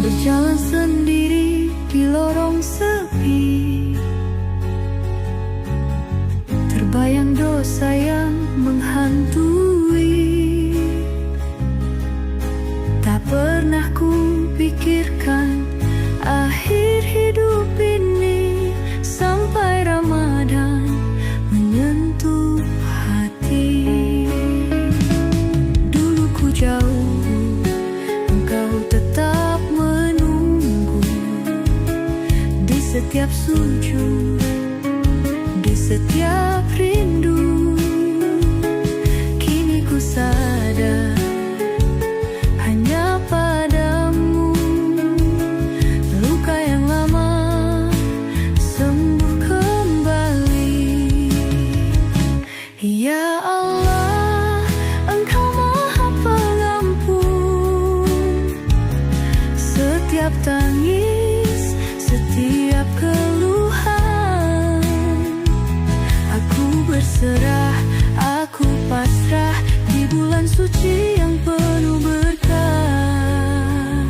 Berjalan sendiri di lorong sepi, terbayang dosa yang menghantui. Tak pernah ku pikirkan akhir hidup ini, sampai Ramadan menyentuh hati. Dulu ku jauh, engkau tetap menunggu. Di setiap sujud, di setiap rindu, kini ku sadar hanya padamu. Luka yang lama sembuh kembali. Ya Allah, engkau maha pengampun. Setiap tangis, setiap keluhan, aku berserah, aku pasrah di bulan suci yang penuh berkah.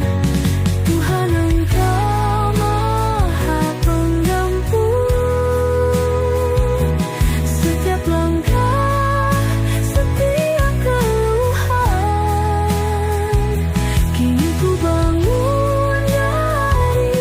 Tuhan, engkau maha pengampun. Setiap langkah, setiap keluhan, kini ku bangun dari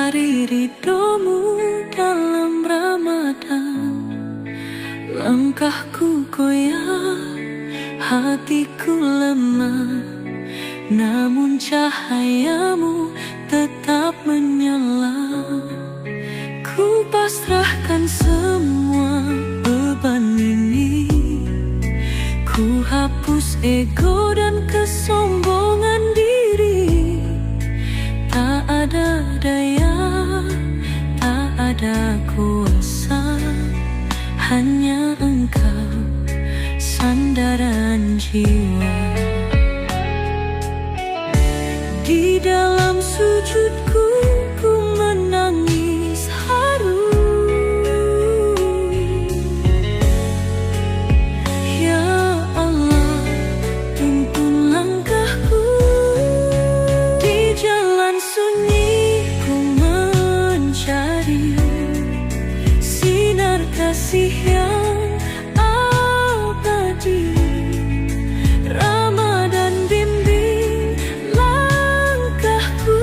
mencari ridhomu dalam Ramadan. Langkahku goyah, hatiku lemah, namun cahayamu tetap menyala. Ku pasrahkan semua beban ini, ku hapus ego dan kesombongan diri. Tak ada daya, tak ada kuasa, hanya Engkau sandaran jiwa. Di dalam sujudku ku menangis haru. Ya Allah, tuntun langkahku. Di jalan sunyi ku mencari sinar kasih yang abadi. Ramadan bimbing langkahku,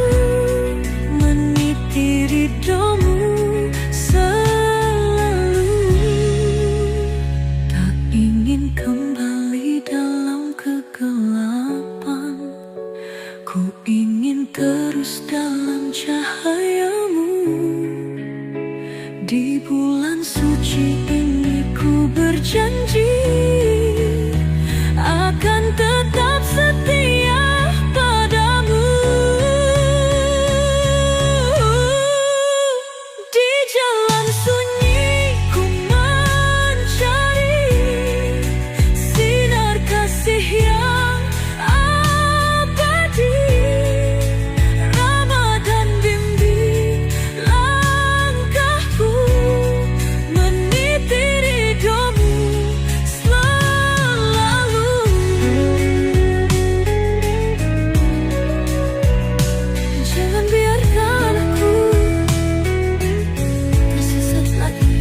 meniti ridhomu selalu. Tak ingin kembali dalam kegelapan, ku ingin terus dalam cahayamu. Di bulan suci ini ku berjanji akan tetap setia padamu. Di jalan sunyi ku mencari sinar kasih yang abadi. Ramadan bimbing langkahku, meniti ridhomu selalu. Jangan biarkan aku tersesat lagi.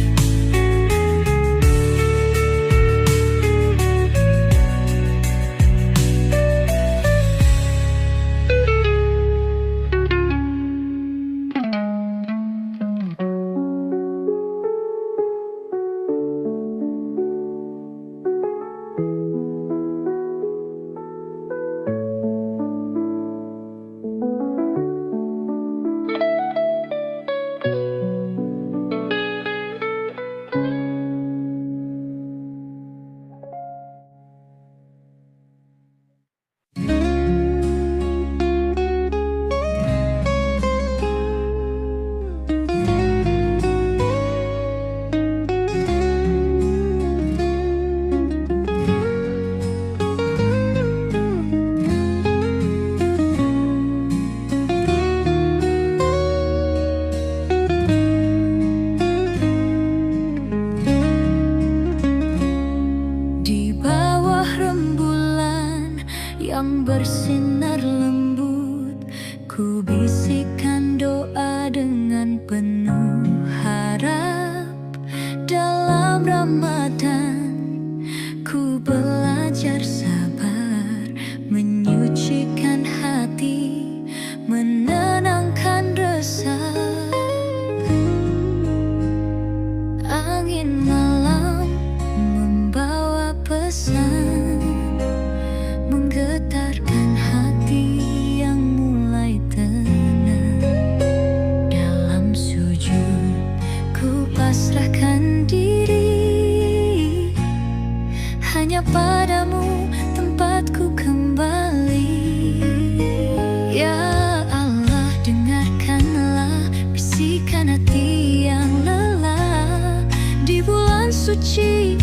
Di bawah rembulan yang bersinar lembut, ku bisikan doa dengan penuh harap. Dalam Ramadan ku belajar sabar, menyucikan hati, menenangkan resah. Angin malam membawa pesan, menggetarkan hati yang mulai tenang. Dalam sujud ku pasrahkan diri, hanya padamu tempatku kembali. Ya Allah, dengarkanlah bisikan hati yang lelah. Di bulan suci